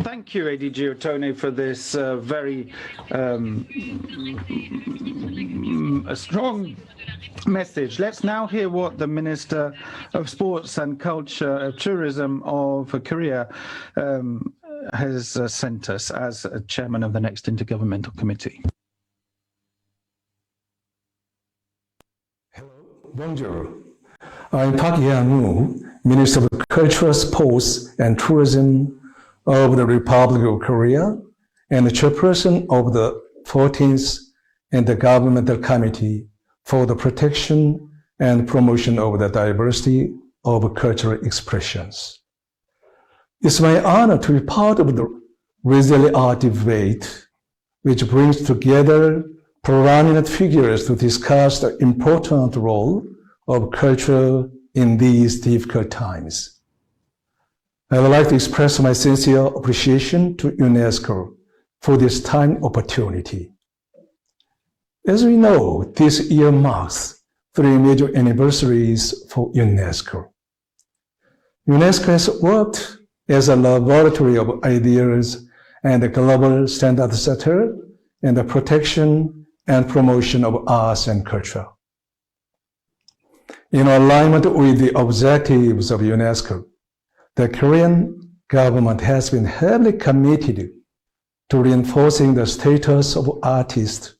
Thank you, ADG Otone, for this very strong message. Let's now hear what the Minister of Sports and Culture, Tourism of Korea has sent us as chairman of the next Intergovernmental Committee. Hello, bonjour. I'm Park Yang-woo, Minister of Culture, Sports and Tourism of the Republic of Korea and the chairperson of the 14th Intergovernmental Committee for the Protection and Promotion of the Diversity of Cultural Expressions. It's my honor to be part of the ResiliArt debate, which brings together prominent figures to discuss the important role of culture in these difficult times. I would like to express my sincere appreciation to UNESCO for this time opportunity. As we know, this year marks 3 major anniversaries for UNESCO. UNESCO has worked as a laboratory of ideas and a global standard setter in the protection and promotion of arts and culture. In alignment with the objectives of UNESCO, the Korean government has been heavily committed to reinforcing the status of artists,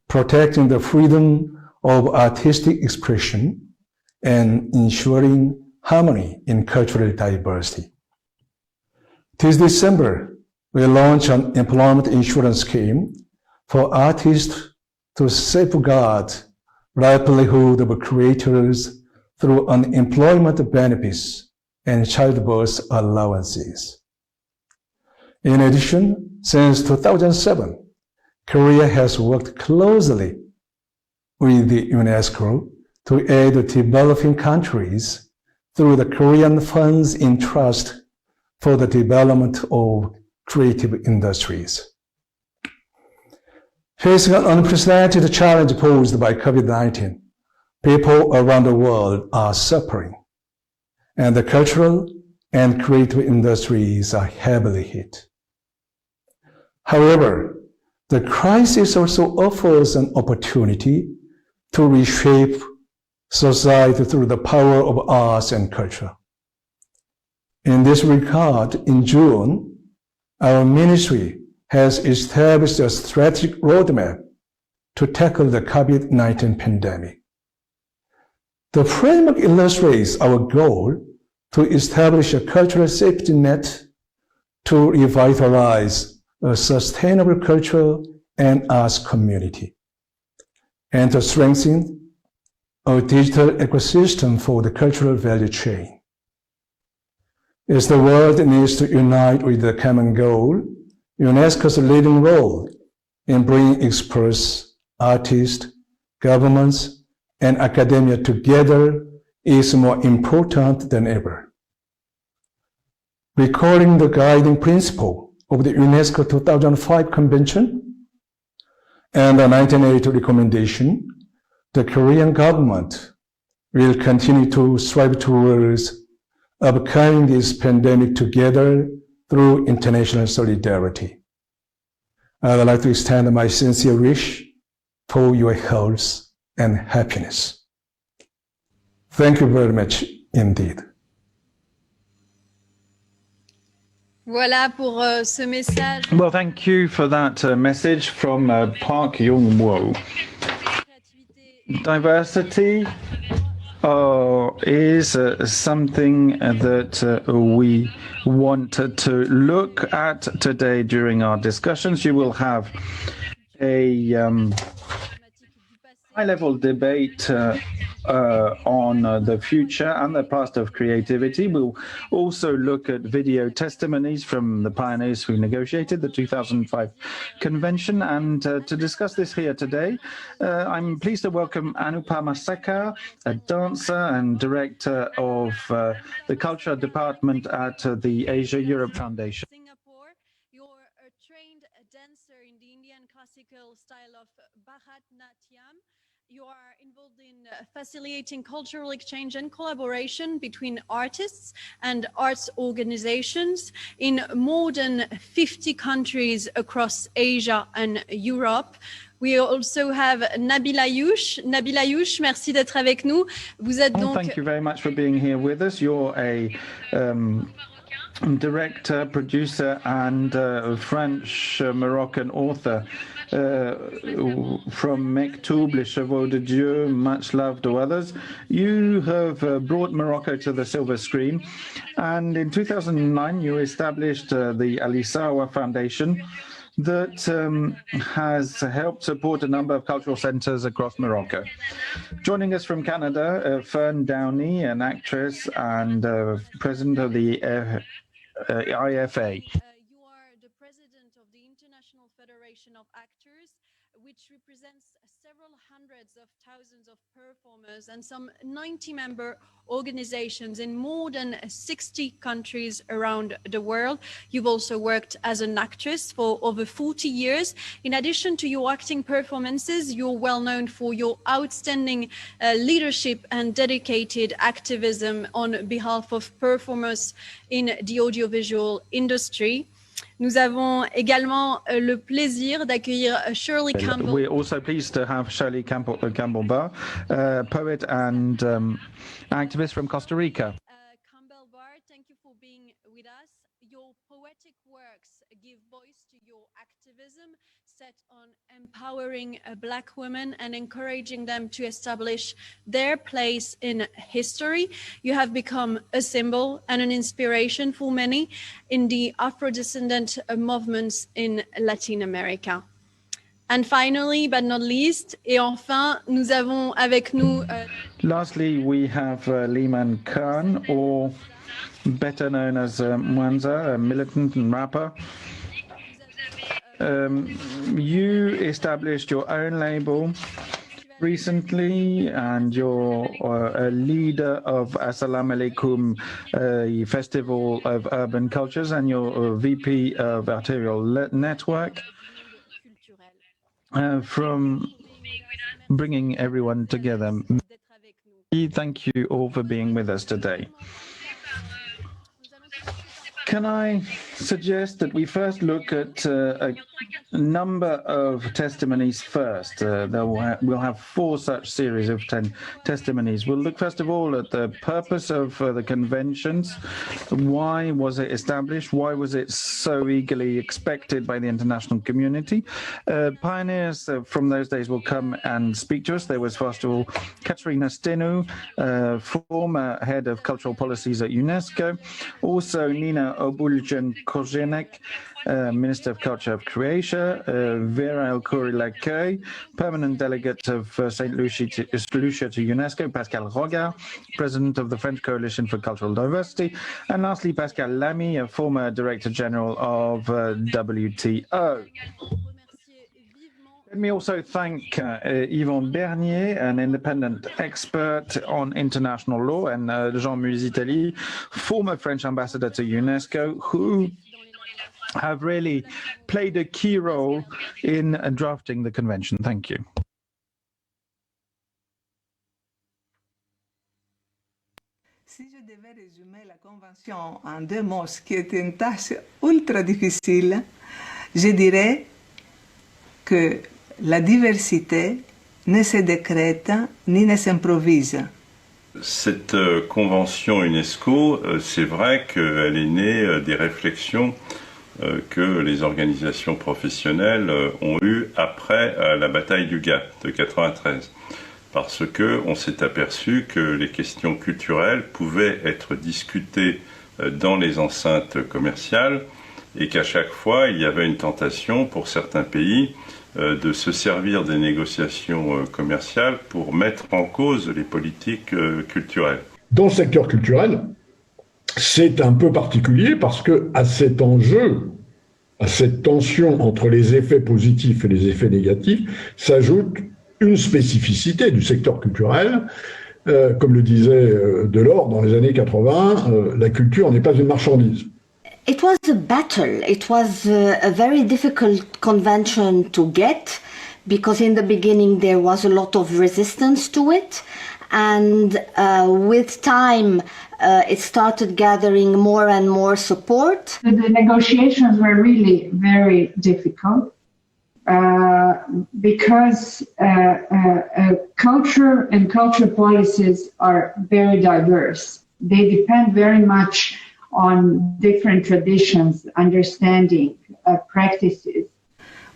protecting the freedom of artistic expression, and ensuring harmony in cultural diversity. This December, we launched an employment insurance scheme for artists to safeguard livelihood of creators through unemployment benefits and childbirth allowances. In addition, since 2007, Korea has worked closely with the UNESCO to aid developing countries through the Korean Funds in Trust for the Development of Creative Industries. Facing an unprecedented challenge posed by COVID-19, people around the world are suffering, and the cultural and creative industries are heavily hit. However, the crisis also offers an opportunity to reshape society through the power of arts and culture. In this regard, in June, our ministry has established a strategic roadmap to tackle the COVID-19 pandemic. The framework illustrates our goal to establish a cultural safety net to revitalize a sustainable culture and arts community, and to strengthen a digital ecosystem for the cultural value chain. As the world needs to unite with the common goal, UNESCO's leading role in bringing experts, artists, governments, and academia together is more important than ever. Recalling the guiding principle of the UNESCO 2005 Convention and the 1980 recommendation, the Korean government will continue to strive towards overcoming this pandemic together through international solidarity. I would like to extend my sincere wish for your health and happiness. Thank you very much indeed. Voilà pour ce message. Well, thank you for that message from Park Young-woo. Diversity is something that we want to look at today during our discussions. You will have a high-level debate on the future and the past of creativity. We'll also look at video testimonies from the pioneers who negotiated the 2005 convention. And to discuss this here today, I'm pleased to welcome Anupama Sekar, a dancer and director of the Culture Department at the Asia-Europe Foundation. Singapore, you're a trained dancer in the Indian classical style of Bharatanatyam. you are involved in facilitating cultural exchange and collaboration between artists and arts organizations in more than 50 countries across Asia and Europe. We also have Nabil Ayouch. Nabil Ayouch, merci d'être avec nous. Vous êtes donc... Thank you very much for being here with us. You're a director, producer, and French-Moroccan author from Mektoub, Les Chevaux de Dieu, Much Love to Others. You have brought Morocco to the silver screen, and in 2009 you established the Alisawa Foundation that has helped support a number of cultural centers across Morocco. Joining us from Canada, Fern Downey, an actress and president of the IFA. You are the president of the International Federation of Actors, which represents several hundreds of thousands of performers and some 90 member organizations in more than 60 countries around the world. You've also worked as an actress for over 40 years. In addition to your acting performances, you're well known for your outstanding leadership and dedicated activism on behalf of performers in the audiovisual industry. Nous avons également le plaisir d'accueillir Shirley Campbell. We're also pleased to have Shirley Campbell, poet and activist from Costa Rica. Campbell, thank you for being with us. Your poetic works give voice to your activism set on empowering Black women and encouraging them to establish their place in history. You have become a symbol and an inspiration for many in the Afro-descendant movements in Latin America. And finally, but not least, et enfin, nous avons avec nous... Lastly, we have Liman Khan, or better known as Mwanza, a militant and rapper. You established your own label recently, and you're a leader of Assalamu Alaikum, a festival of urban cultures, and you're a VP of Arterial Network, from bringing everyone together. Thank you all for being with us today. Can I suggest that we first look at a number of testimonies first? We'll have 4 such series of 10 testimonies. We'll look first of all at the purpose of the conventions. Why was it established? Why was it so eagerly expected by the international community? Pioneers from those days will come and speak to us. There was first of all Katerina Stenu, former head of cultural policies at UNESCO. Also Nina Obuljan-Kozenek, Minister of Culture of Croatia, Vera El Khoury-Lacueil, permanent delegate of St. Lucia to UNESCO, Pascal Rogard, president of the French Coalition for Cultural Diversity, and lastly, Pascal Lamy, a former director general of WTO. Let me also thank Yvon Bernier, an independent expert on international law, and Jean Musitali, former French ambassador to UNESCO, who have really played a key role in drafting the convention. Thank you. Si je devais résumer la convention en 2 mots, ce qui est une tâche ultra difficile, je dirais que la diversité ne se décrète ni ne s'improvise. Cette convention UNESCO, c'est vrai qu'elle est née des réflexions que les organisations professionnelles ont eues après la bataille du Gap de 93. Parce qu'on s'est aperçu que les questions culturelles pouvaient être discutées dans les enceintes commerciales et qu'à chaque fois, il y avait une tentation pour certains pays de se servir des négociations commerciales pour mettre en cause les politiques culturelles. Dans le secteur culturel, c'est un peu particulier parce que à cet enjeu, à cette tension entre les effets positifs et les effets négatifs, s'ajoute une spécificité du secteur culturel. Comme le disait Delors dans les années 80, la culture n'est pas une marchandise. It was a battle. It was a very difficult convention to get because in the beginning there was a lot of resistance to it, and with time it started gathering more and more support. The negotiations were really very difficult because culture and cultural policies are very diverse. They depend very much on different traditions, understanding, practices.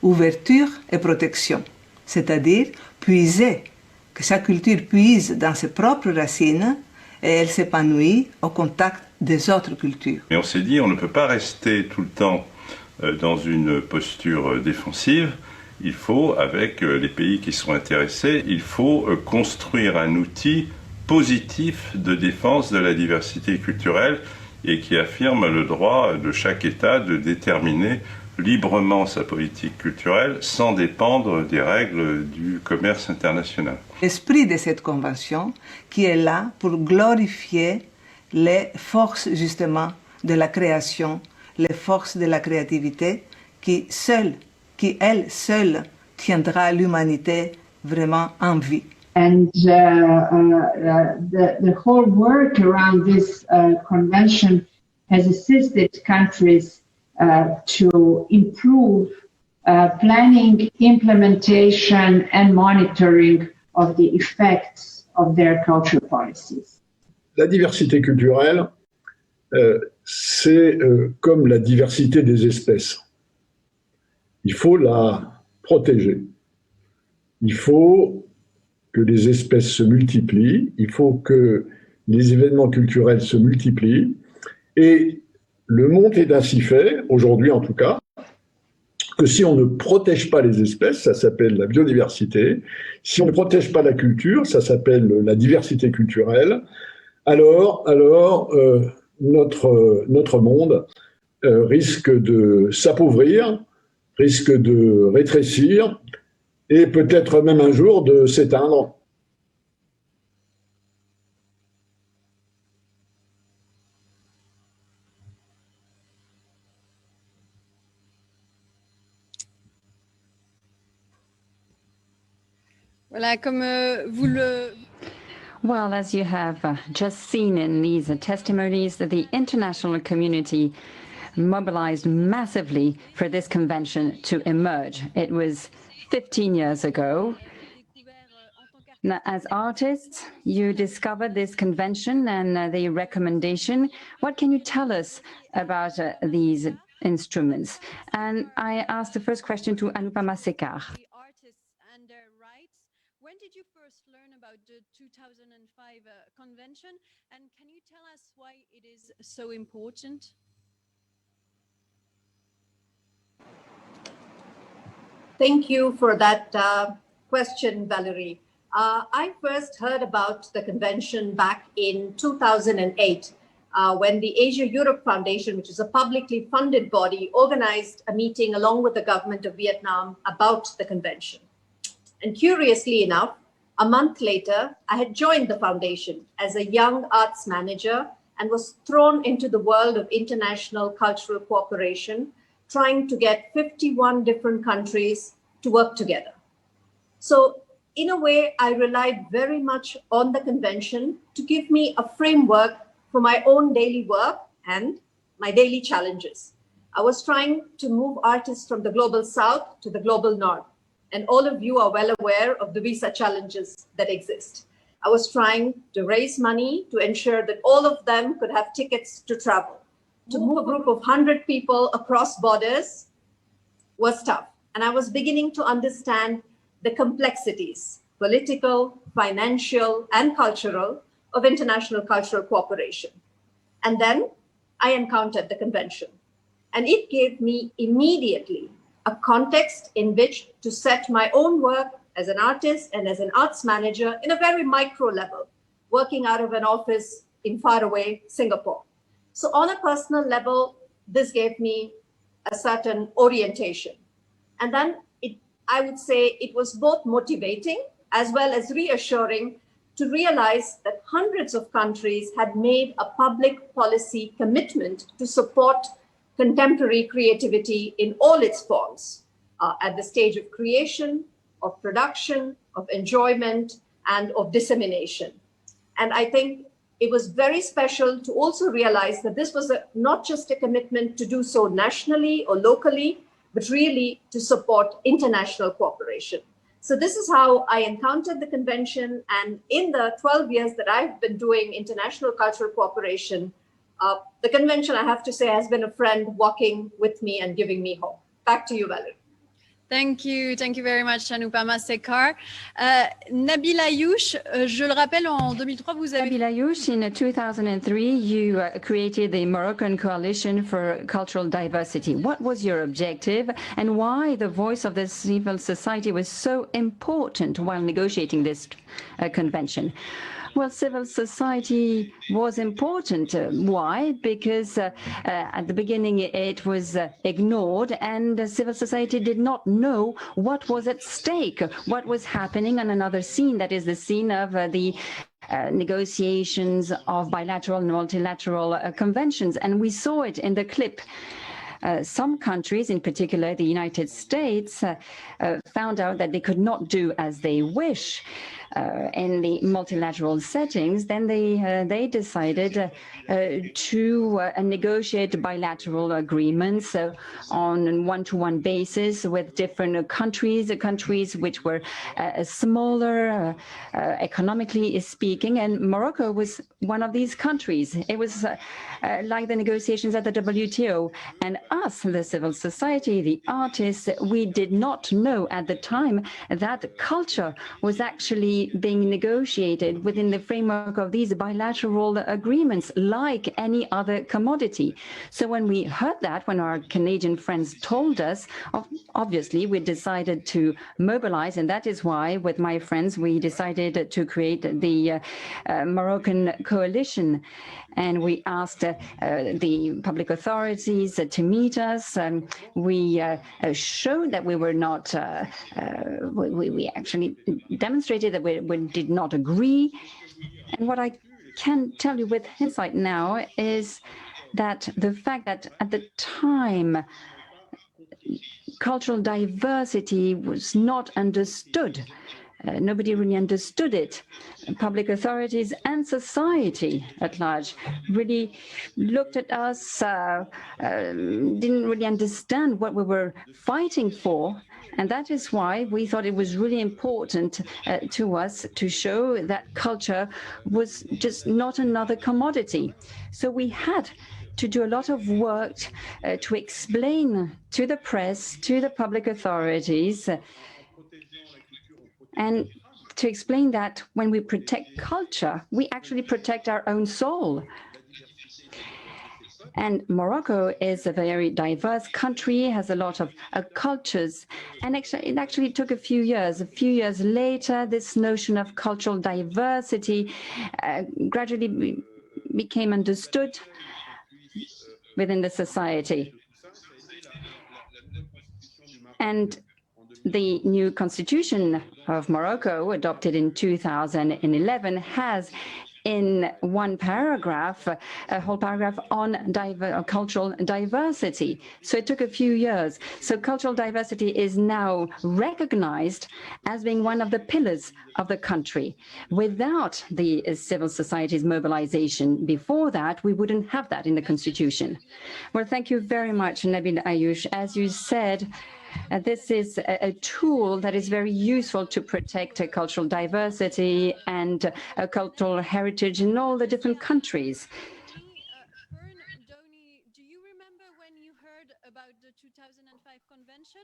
Ouverture et protection, c'est-à-dire puiser, que sa culture puise dans ses propres racines et elle s'épanouit au contact des autres cultures. Et on s'est dit, on ne peut pas rester tout le temps dans une posture défensive. Il faut, avec les pays qui sont intéressés, il faut construire un outil positif de défense de la diversité culturelle et qui affirme le droit de chaque État de déterminer librement sa politique culturelle sans dépendre des règles du commerce international. L'esprit de cette convention qui est là pour glorifier les forces justement de la création, les forces de la créativité qui elle seule tiendra l'humanité vraiment en vie. And the whole work around this convention has assisted countries to improve planning, implementation, and monitoring of the effects of their cultural policies. La diversité culturelle, c'est comme la diversité des espèces. Il faut la protéger. Il faut que les espèces se multiplient. Il faut que les événements culturels se multiplient. Et le monde est ainsi fait, aujourd'hui en tout cas, que si on ne protège pas les espèces, ça s'appelle la biodiversité. Si on ne protège pas la culture, ça s'appelle la diversité culturelle. Alors notre monde risque de s'appauvrir, risque de rétrécir et peut-être même un jour de s'éteindre. Voilà, comme vous le... Well, as you have just seen in these testimonies, that the international community mobilized massively for this convention to emerge. It was 15 years ago. Now, as artists, you discovered this convention and the recommendation. What can you tell us about these instruments? And I asked the first question to Anupama Sekar. When did you first learn about the 2005 convention, and can you tell us why it is so important? Thank you for that question, Valerie. I first heard about the convention back in 2008 when the Asia-Europe Foundation, which is a publicly funded body, organized a meeting along with the government of Vietnam about the convention. And curiously enough, a month later, I had joined the foundation as a young arts manager and was thrown into the world of international cultural cooperation, trying to get 51 different countries to work together. So in a way, I relied very much on the convention to give me a framework for my own daily work and my daily challenges. I was trying to move artists from the global south to the global north. And all of you are well aware of the visa challenges that exist. I was trying to raise money to ensure that all of them could have tickets to travel. To move a group of 100 people across borders was tough. And I was beginning to understand the complexities, political, financial, and cultural, of international cultural cooperation. And then I encountered the convention. And it gave me immediately a context in which to set my own work as an artist and as an arts manager in a very micro level, working out of an office in faraway Singapore. So on a personal level, this gave me a certain orientation. And then I would say it was both motivating as well as reassuring to realize that hundreds of countries had made a public policy commitment to support contemporary creativity in all its forms, at the stage of creation, of production, of enjoyment, and of dissemination. And I think it was very special to also realize that this was not just a commitment to do so nationally or locally, but really to support international cooperation. So this is how I encountered the convention. And in the 12 years that I've been doing international cultural cooperation, the convention, I have to say, has been a friend walking with me and giving me hope. Back to you, Valerie. Thank you very much, Anupama Sekar. Nabil Ayouch, je le rappelle, en 2003, vous avez... Nabil Ayouch, in 2003, you created the Moroccan Coalition for Cultural Diversity. What was your objective and why the voice of the civil society was so important while negotiating this convention? Well, civil society was important. Why? Because at the beginning it was ignored, and civil society did not know what was at stake, what was happening on another scene, that is the scene of the negotiations of bilateral and multilateral conventions. And we saw it in the clip. Some countries, in particular the United States, found out that they could not do as they wish in the multilateral settings. Then they decided to negotiate bilateral agreements on a one-to-one basis with different countries which were smaller economically speaking, and Morocco was one of these countries. It was like the negotiations at the WTO, and us, the civil society, the artists, we did not know at the time that culture was actually being negotiated within the framework of these bilateral agreements like any other commodity. So when we heard that, when our Canadian friends told us, obviously we decided to mobilize, and that is why with my friends we decided to create the Moroccan Coalition. And we asked the public authorities to meet us. We showed that we were not, we actually demonstrated that we did not agree. And what I can tell you with hindsight now is that the fact that at the time, cultural diversity was not understood. Nobody really understood it. Public authorities and society at large really looked at us, didn't really understand what we were fighting for. And that is why we thought it was really important to us to show that culture was just not another commodity. So we had to do a lot of work to explain to the press, to the public authorities, and to explain that when we protect culture, we actually protect our own soul. And Morocco is a very diverse country, has a lot of cultures. And it actually took a few years. A few years later, this notion of cultural diversity gradually became understood within the society. And the new constitution of Morocco, adopted in 2011, has in one paragraph, a whole paragraph on cultural diversity. So it took a few years. So cultural diversity is now recognized as being one of the pillars of the country. Without the civil society's mobilization before that, we wouldn't have that in the constitution. Well, thank you very much, Nabil Ayouch. As you said, this is a tool that is very useful to protect cultural diversity and cultural heritage in all the different countries. Do you remember when you heard about the 2005 convention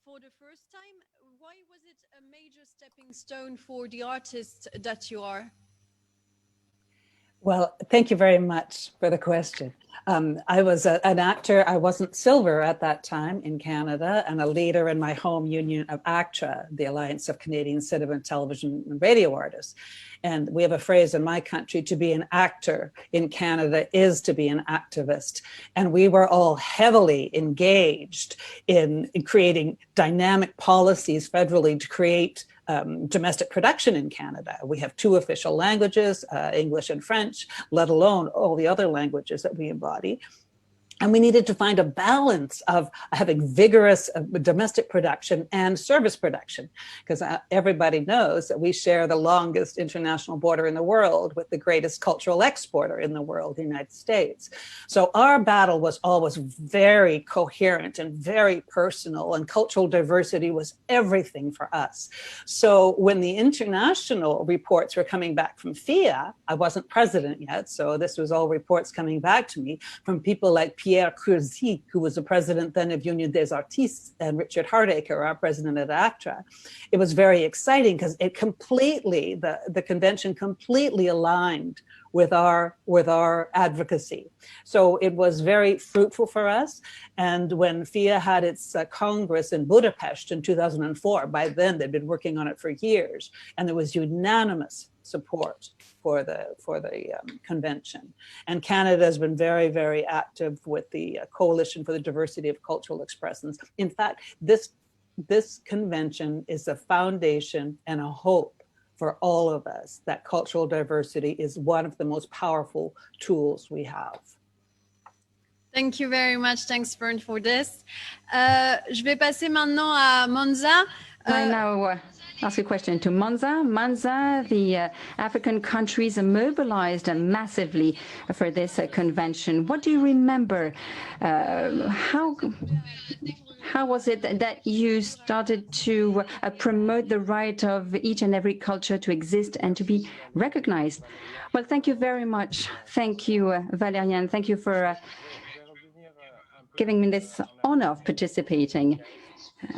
for the first time? Why was it a major stepping stone for the artists that you are? Well, thank you very much for the question. I was an actor. I wasn't silver at that time in Canada, and a leader in my home union of ACTRA, the Alliance of Canadian Cinema, Television and Radio Artists. And we have a phrase in my country: to be an actor in Canada is to be an activist. And we were all heavily engaged in creating dynamic policies federally to create domestic production in Canada. We have 2 official languages, English and French, let alone all the other languages that we embody. And we needed to find a balance of having vigorous domestic production and service production, because everybody knows that we share the longest international border in the world with the greatest cultural exporter in the world, the United States. So our battle was always very coherent and very personal, and cultural diversity was everything for us. So when the international reports were coming back from FIA, I wasn't president yet, so this was all reports coming back to me from people like Pierre Curzi, who was the president then of Union des Artistes, and Richard Hardacre, our president at ACTRA. It was very exciting because it completely, the convention completely aligned with our advocacy. So it was very fruitful for us. And when FIA had its Congress in Budapest in 2004, by then they'd been working on it for years, and there was unanimous support for the convention. And Canada has been very, very active with the Coalition for the Diversity of Cultural Expressions. In fact, this convention is a foundation and a hope for all of us that cultural diversity is one of the most powerful tools we have. Thank you very much. Thanks, Bernd, for this. Je vais passer maintenant à Monza. I now ask a question to Monza. Monza, the African countries are mobilized massively for this convention. What do you remember? How was it that you started to promote the right of each and every culture to exist and to be recognized? Well, thank you very much. Thank you, Valériane. Thank you for giving me this honor of participating.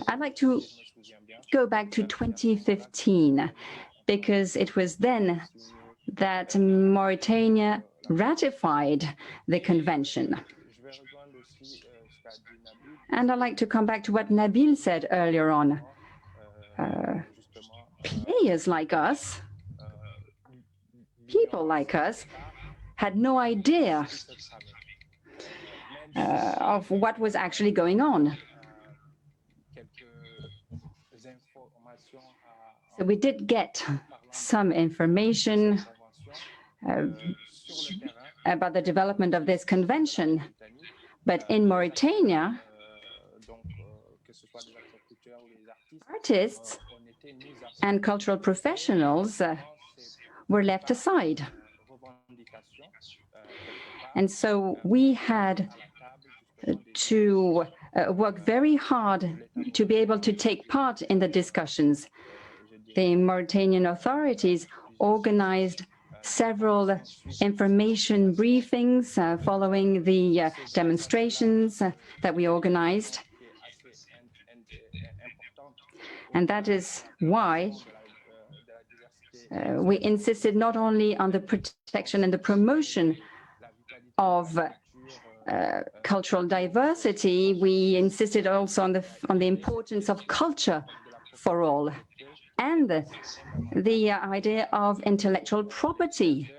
I'd like to go back to 2015, because it was then that Mauritania ratified the convention. And I'd like to come back to what Nabil said earlier on. Players like us, people like us, had no idea of what was actually going on. So we did get some information about the development of this convention, but in Mauritania, artists and cultural professionals were left aside. And so we had to work very hard to be able to take part in the discussions. The Mauritanian authorities organized several information briefings following the demonstrations that we organized. And that is why we insisted not only on the protection and the promotion of cultural diversity, we insisted also on the importance of culture for all, and the idea of intellectual property.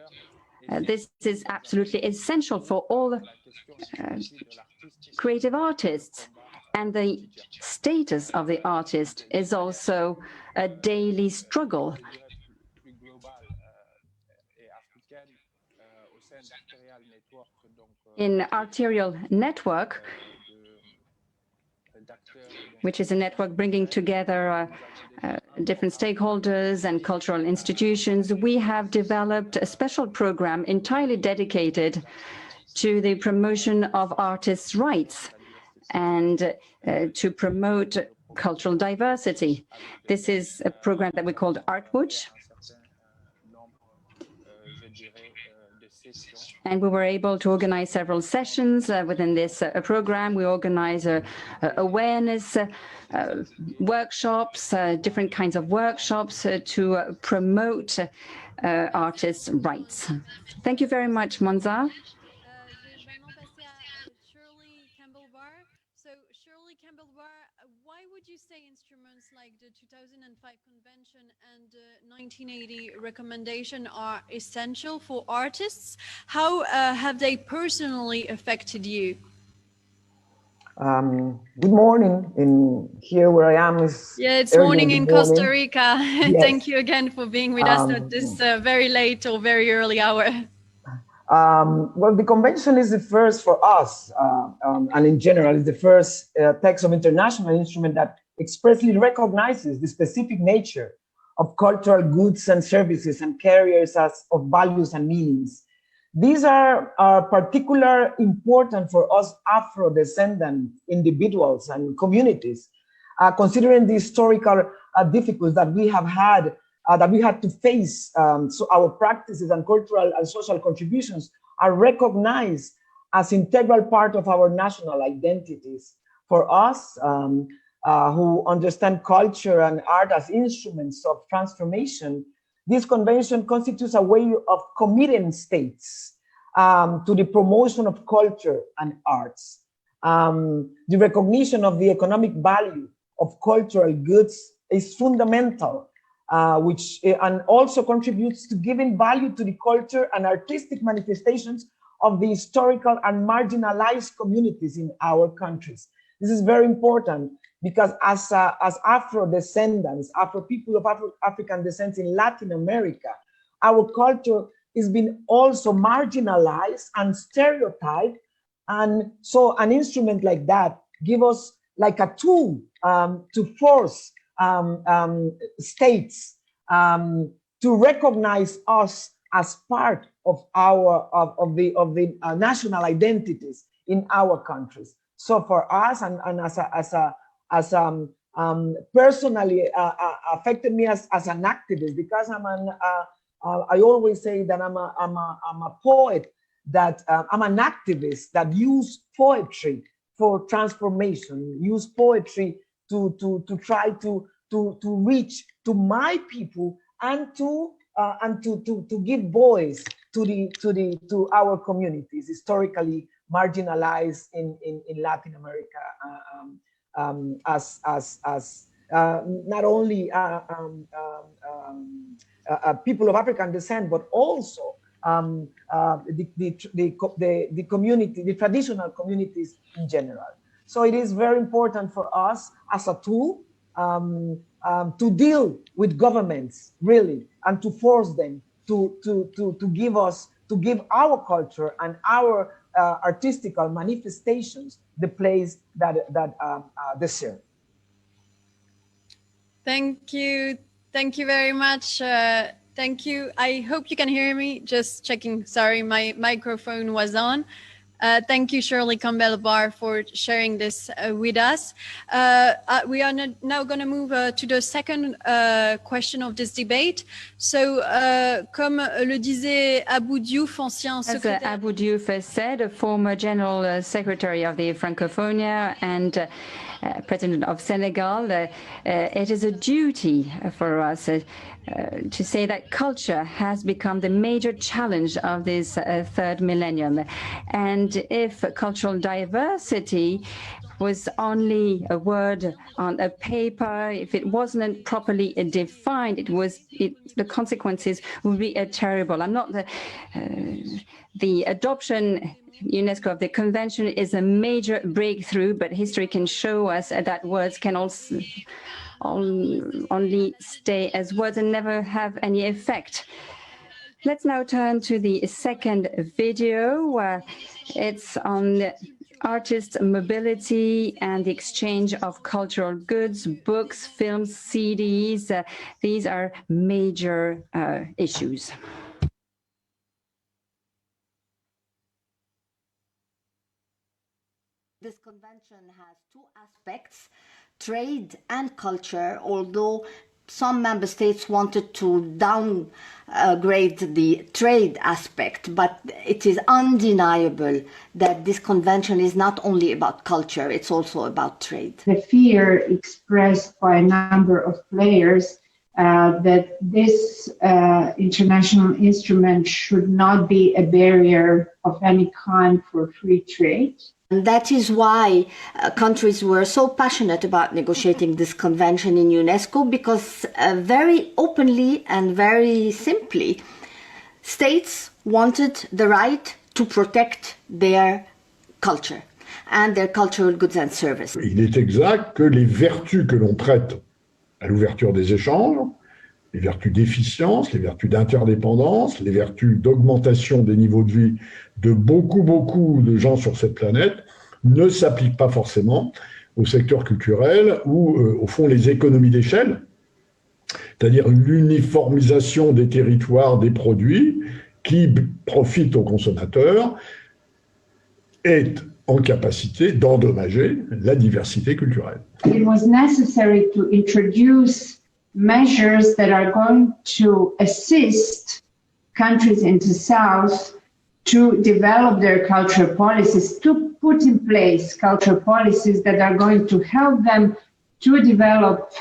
This is absolutely essential for all creative artists, and the status of the artist is also a daily struggle. In Arterial Network, which is a network bringing together different stakeholders and cultural institutions, we have developed a special program entirely dedicated to the promotion of artists' rights and to promote cultural diversity. This is a program that we called Artwatch. And we were able to organize several sessions within this program. We organize awareness workshops, different kinds of workshops to promote artists' rights. Thank you very much, Monza. Shirley Campbell. So, Shirley Campbell, why would you say instruments like the 2005 convention and the 1980 recommendation are essential for artists? How have they personally affected you? Good morning. In here where I am is it's morning in Costa Rica. Yes. Thank you again for being with us at this very late or very early hour. Well, the convention is the first for us, and in general, is the first text of international instrument that expressly recognizes the specific nature of cultural goods and services and carriers of values and meanings. These are particularly important for us Afro-descendant individuals and communities, considering the historical difficulties that we have had, that we had to face. So our practices and cultural and social contributions are recognized as integral part of our national identities. For us, who understand culture and art as instruments of transformation, this convention constitutes a way of committing states to the promotion of culture and arts. The recognition of the economic value of cultural goods is fundamental, and also contributes to giving value to the culture and artistic manifestations of the historical and marginalized communities in our countries. This is very important because as Afro-descendants, Afro people of African descent in Latin America, our culture is being also marginalized and stereotyped. And so an instrument like that gives us like a tool to force states to recognize us as part of the national identities in our countries. So for us, and personally affected me as an activist, because I always say that I'm a poet, that I'm an activist that use poetry for transformation, use poetry to try to reach to my people and to give voice to our communities historically marginalized in Latin America, as not only people of African descent, but also the community, the traditional communities in general. So it is very important for us as a tool to deal with governments, really, and to force them to give our culture and our artistical manifestations the place that deserve. Thank you very much. Thank you. I hope you can hear me. Just checking. Sorry, my microphone was on. Thank you, Shirley Campbell for sharing this with us. We are now going to move to the second question of this debate. So, comme le disait Abou Diouf, ancien secrétaire. As Abou Diouf said, a former General Secretary of the Francophonia and President of Senegal, it is a duty for us to say that culture has become the major challenge of this third millennium. And if cultural diversity was only a word on a paper, if it wasn't properly defined, the consequences would be terrible. I'm not the adoption UNESCO of the convention is a major breakthrough, but history can show us that words can also only stay as words and never have any effect. Let's now turn to the second video. It's on artist mobility and the exchange of cultural goods, books, films, CDs. These are major issues. This convention has two aspects, trade and culture, although some member states wanted to downgrade the trade aspect, but it is undeniable that this convention is not only about culture, it's also about trade. The fear expressed by a number of players that this international instrument should not be a barrier of any kind for free trade. And that is why countries were so passionate about negotiating this convention in UNESCO, because very openly and very simply, states wanted the right to protect their culture and their cultural goods and services. Il est exact que les vertus que l'on traite à l'ouverture des échanges les vertus d'efficience, les vertus d'interdépendance, les vertus d'augmentation des niveaux de vie de beaucoup de gens sur cette planète ne s'appliquent pas forcément au secteur culturel ou, au fond, les économies d'échelle, c'est-à-dire l'uniformisation des territoires, des produits qui profitent aux consommateurs, est en capacité d'endommager la diversité culturelle. It was necessary to introduce measures that are going to assist countries in the South to develop their cultural policies, to put in place cultural policies that are going to help them to develop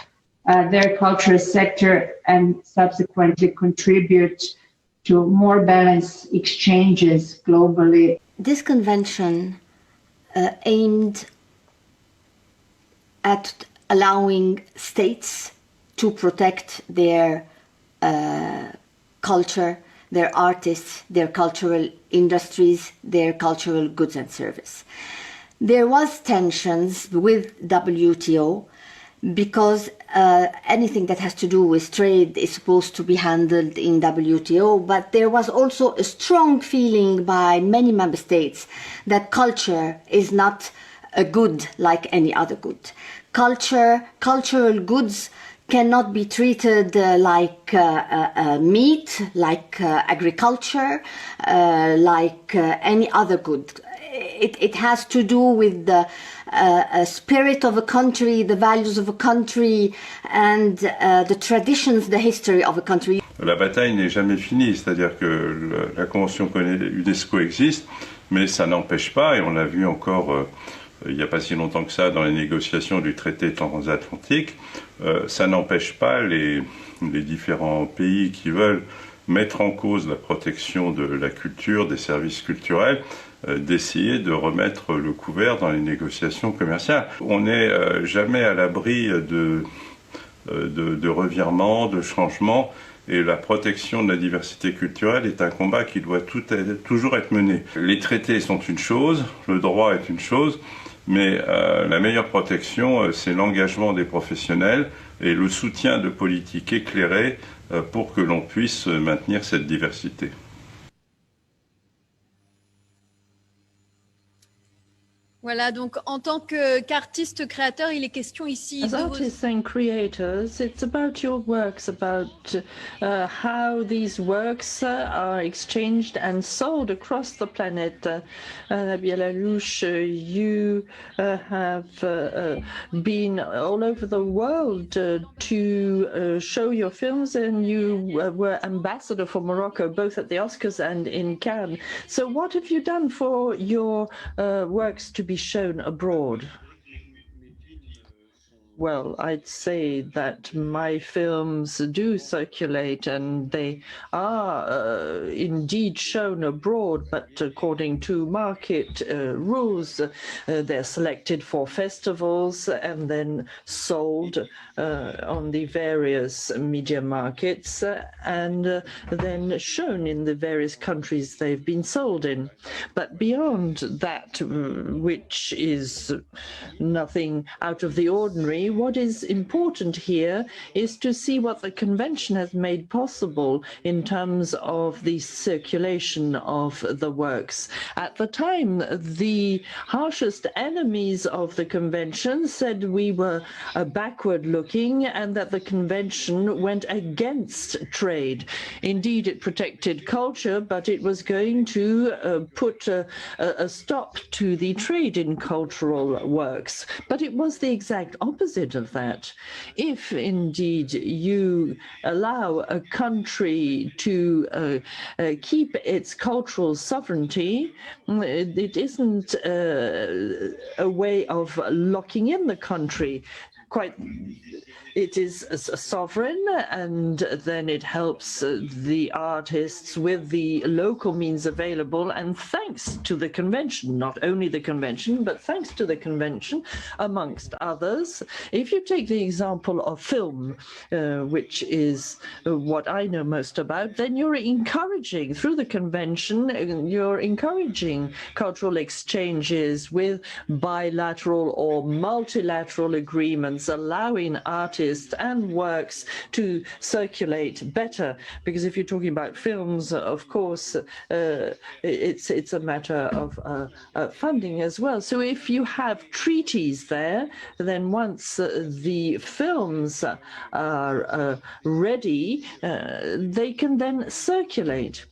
their cultural sector and subsequently contribute to more balanced exchanges globally. This convention aimed at allowing states to protect their culture, their artists, their cultural industries, their cultural goods and service. There was tensions with WTO because anything that has to do with trade is supposed to be handled in WTO, but there was also a strong feeling by many member states that culture is not a good like any other good. Cultural goods cannot be treated like meat, like agriculture, like any other good. It has to do with the spirit of a country, the values of a country, and the traditions, the history of a country. La bataille n'est jamais finie, c'est-à-dire que la Convention UNESCO existe, mais ça n'empêche pas, et on l'a vu encore il n'y a pas si longtemps que ça dans les négociations du traité transatlantique, ça n'empêche pas les différents pays qui veulent mettre en cause la protection de la culture, des services culturels, d'essayer de remettre le couvert dans les négociations commerciales. On n'est jamais à l'abri de revirements, de changements, et la protection de la diversité culturelle est un combat qui doit toujours être mené. Les traités sont une chose, le droit est une chose, mais la meilleure protection, c'est l'engagement des professionnels et le soutien de politiques éclairées pour que l'on puisse maintenir cette diversité. Voilà, donc en tant qu'artiste créateur, il est question ici As artists and creators, it's about your works, about how these works are exchanged and sold across the planet. Nabil Alouche, you have been all over the world to show your films, and you were ambassador for Morocco, both at the Oscars and in Cannes. So what have you done for your works to be shown abroad? Well, I'd say that my films do circulate and they are indeed shown abroad, but according to market rules, they're selected for festivals and then sold on the various media markets and then shown in the various countries they've been sold in. But beyond that, which is nothing out of the ordinary, what is important here is to see what the convention has made possible in terms of the circulation of the works. At the time, the harshest enemies of the convention said we were backward-looking and that the convention went against trade. Indeed, it protected culture, but it was going to put a stop to the trade in cultural works. But it was the exact opposite of that. If indeed you allow a country to keep its cultural sovereignty, it isn't a way of locking in the country. It is a sovereign, and then it helps the artists with the local means available. And thanks to the convention, not only the convention, but thanks to the convention, amongst others, if you take the example of film, which is what I know most about, then you're encouraging, through the convention, you're encouraging cultural exchanges with bilateral or multilateral agreements governments allowing artists and works to circulate better. Because if you're talking about films, of course, it's a matter of funding as well. So if you have treaties there, then once the films are ready, they can then circulate.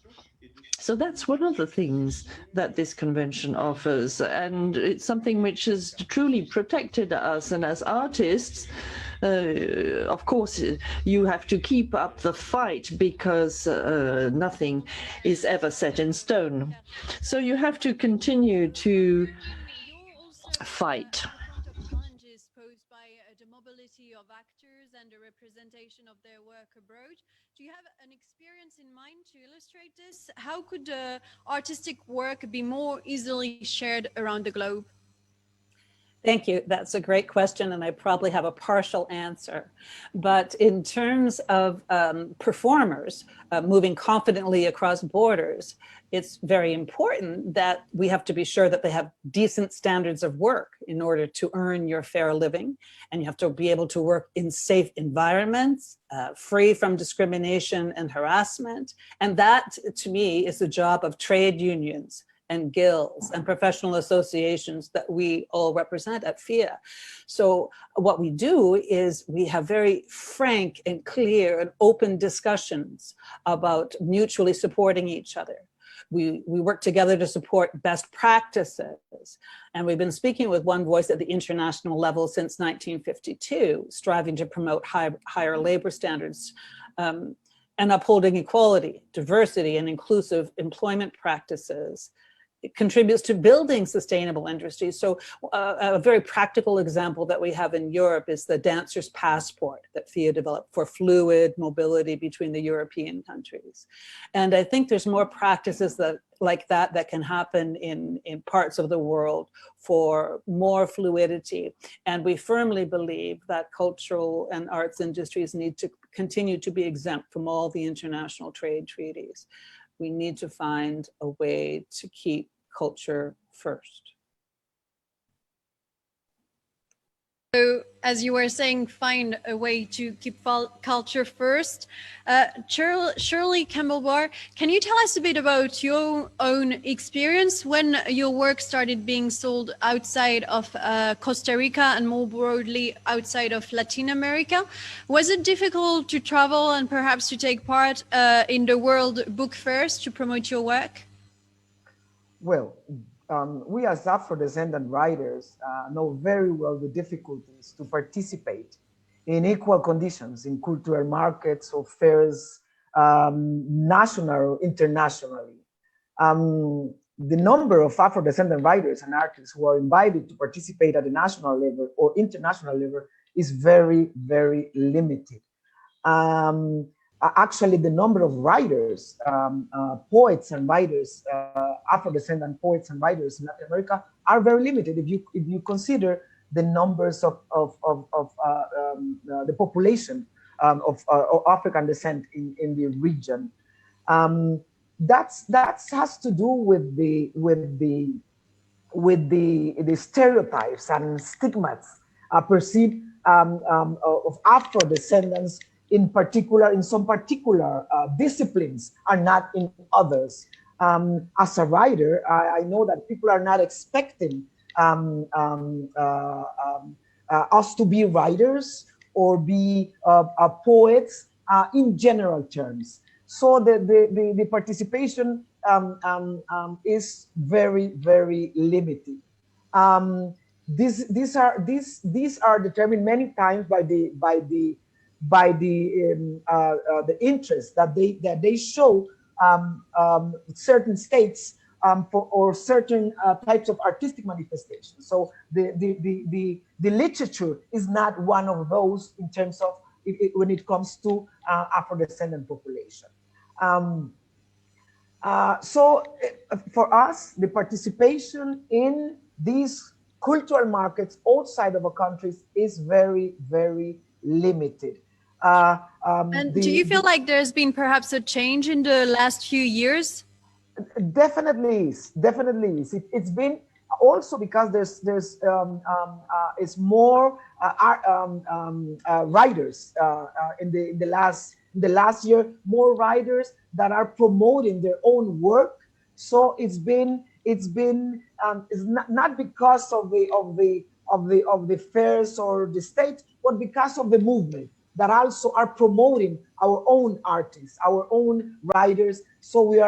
So that's one of the things that this convention offers, and it's something which has truly protected us. And as artists, of course, you have to keep up the fight because nothing is ever set in stone. So you have to continue to fight. Challenges posed by the mobility of actors and the representation of their work abroad. Do you have an experience in mind to illustrate this? How could artistic work be more easily shared around the globe? Thank you. That's a great question, and I probably have a partial answer. But in terms of performers moving confidently across borders, it's very important that we have to be sure that they have decent standards of work in order to earn your fair living. And you have to be able to work in safe environments, free from discrimination and harassment. And that, to me, is the job of trade unions and guilds and professional associations that we all represent at FIA. So what we do is we have very frank and clear and open discussions about mutually supporting each other. We work together to support best practices. And we've been speaking with one voice at the international level since 1952, striving to promote higher labor standards and upholding equality, diversity, and inclusive employment practices. It contributes to building sustainable industries. So a very practical example that we have in Europe is the dancer's passport that FIA developed for fluid mobility between the European countries. And I think there's more practices like that can happen in parts of the world for more fluidity. And we firmly believe that cultural and arts industries need to continue to be exempt from all the international trade treaties. We need to find a way to keep culture first. So, as you were saying, find a way to keep culture first. Shirley, Campbell, can you tell us a bit about your own experience when your work started being sold outside of Costa Rica and more broadly outside of Latin America? Was it difficult to travel and perhaps to take part in the World Book Fairs to promote your work? Well, we as Afro-descendant writers know very well the difficulties to participate in equal conditions in cultural markets or fairs, national or internationally. The number of Afro-descendant writers and artists who are invited to participate at the national level or international level is very, very limited. Actually, the number of writers, poets and writers, Afro-descendant poets and writers in Latin America are very limited if you consider the numbers of the population of African descent in the region. That has to do with the stereotypes and stigmas perceived of Afro-descendants in particular, in some particular disciplines and not in others. As a writer, I know that people are not expecting us to be writers or be poets in general terms. So the participation is very, very limited. These are determined many times by the interest that they show certain states or certain types of artistic manifestations. So the literature is not one of those in terms of when it comes to Afro-descendant population. So for us, the participation in these cultural markets outside of our countries is very, very limited. And do you feel like there's been perhaps a change in the last few years? Definitely is. It's been also because it's more writers in the last year, more writers that are promoting their own work. So it's not because of the fairs or the state, but because of the movement that also are promoting our own artists, our own writers. So we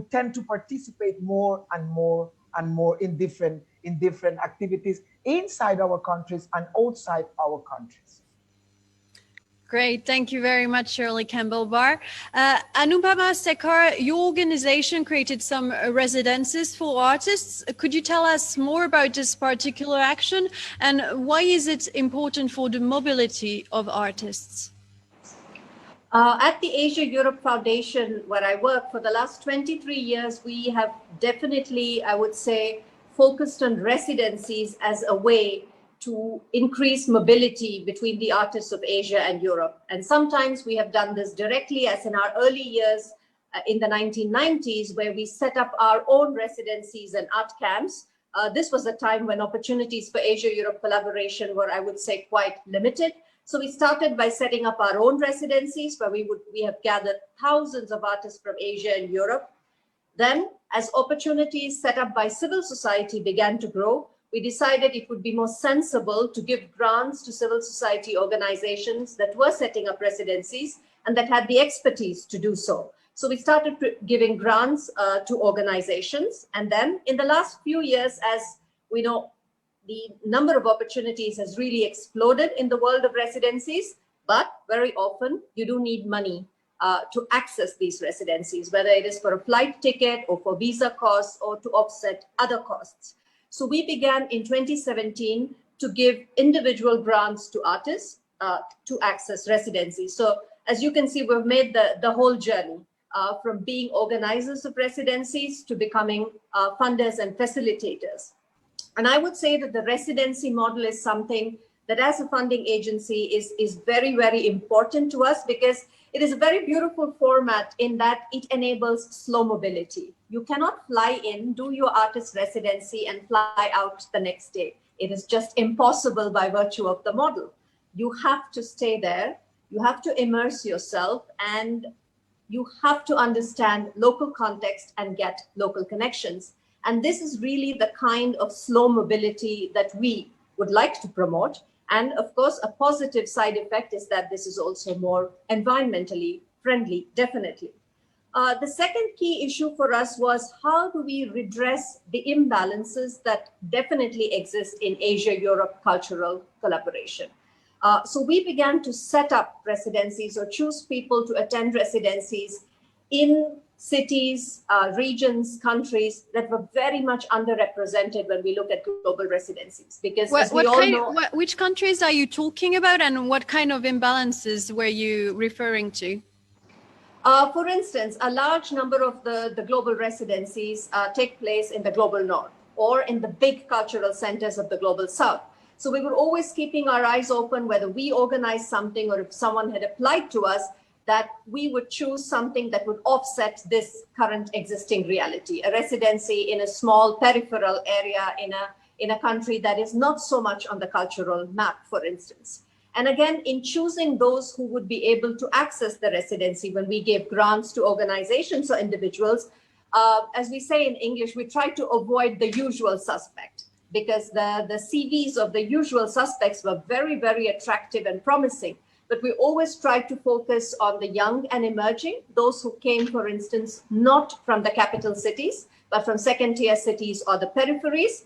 tend to participate more and more in different activities inside our countries and outside our countries. Great, thank you very much, Shirley Campbell Barr. Anupama Sekar, your organization created some residences for artists. Could you tell us more about this particular action and why is it important for the mobility of artists? At the Asia-Europe Foundation, where I work, for the last 23 years, we have definitely, I would say, focused on residencies as a way to increase mobility between the artists of Asia and Europe. And sometimes we have done this directly, as in our early years in the 1990s, where we set up our own residencies and art camps. This was a time when opportunities for Asia-Europe collaboration were, I would say, quite limited. So we started by setting up our own residencies, where we have gathered thousands of artists from Asia and Europe. Then, as opportunities set up by civil society began to grow, we decided it would be more sensible to give grants to civil society organizations that were setting up residencies and that had the expertise to do so. So we started giving grants to organizations. And then in the last few years, as we know, the number of opportunities has really exploded in the world of residencies, but very often you do need money to access these residencies, whether it is for a flight ticket or for visa costs or to offset other costs. So we began in 2017 to give individual grants to artists to access residencies. So as you can see, we've made the whole journey from being organizers of residencies to becoming funders and facilitators. And I would say that the residency model is something that as a funding agency is very, very important to us, because it is a very beautiful format in that it enables slow mobility. You cannot fly in, do your artist residency and fly out the next day. It is just impossible by virtue of the model. You have to stay there, you have to immerse yourself, and you have to understand local context and get local connections. And this is really the kind of slow mobility that we would like to promote. And of course, a positive side effect is that this is also more environmentally friendly, definitely. The second key issue for us was, how do we redress the imbalances that definitely exist in Asia-Europe cultural collaboration? So we began to set up residencies or choose people to attend residencies in cities, regions, countries that were very much underrepresented when we look at global residencies. Because as we all know, which countries are you talking about, and what kind of imbalances were you referring to? For instance, a large number of the global residencies take place in the global north or in the big cultural centers of the global south. So we were always keeping our eyes open whether we organized something or if someone had applied to us, that we would choose something that would offset this current existing reality. A residency in a small peripheral area in a country that is not so much on the cultural map, for instance. And again, in choosing those who would be able to access the residency, when we gave grants to organizations or individuals, as we say in English, we try to avoid the usual suspect, because the CVs of the usual suspects were very, very attractive and promising. But we always tried to focus on the young and emerging, those who came, for instance, not from the capital cities, but from second-tier cities or the peripheries.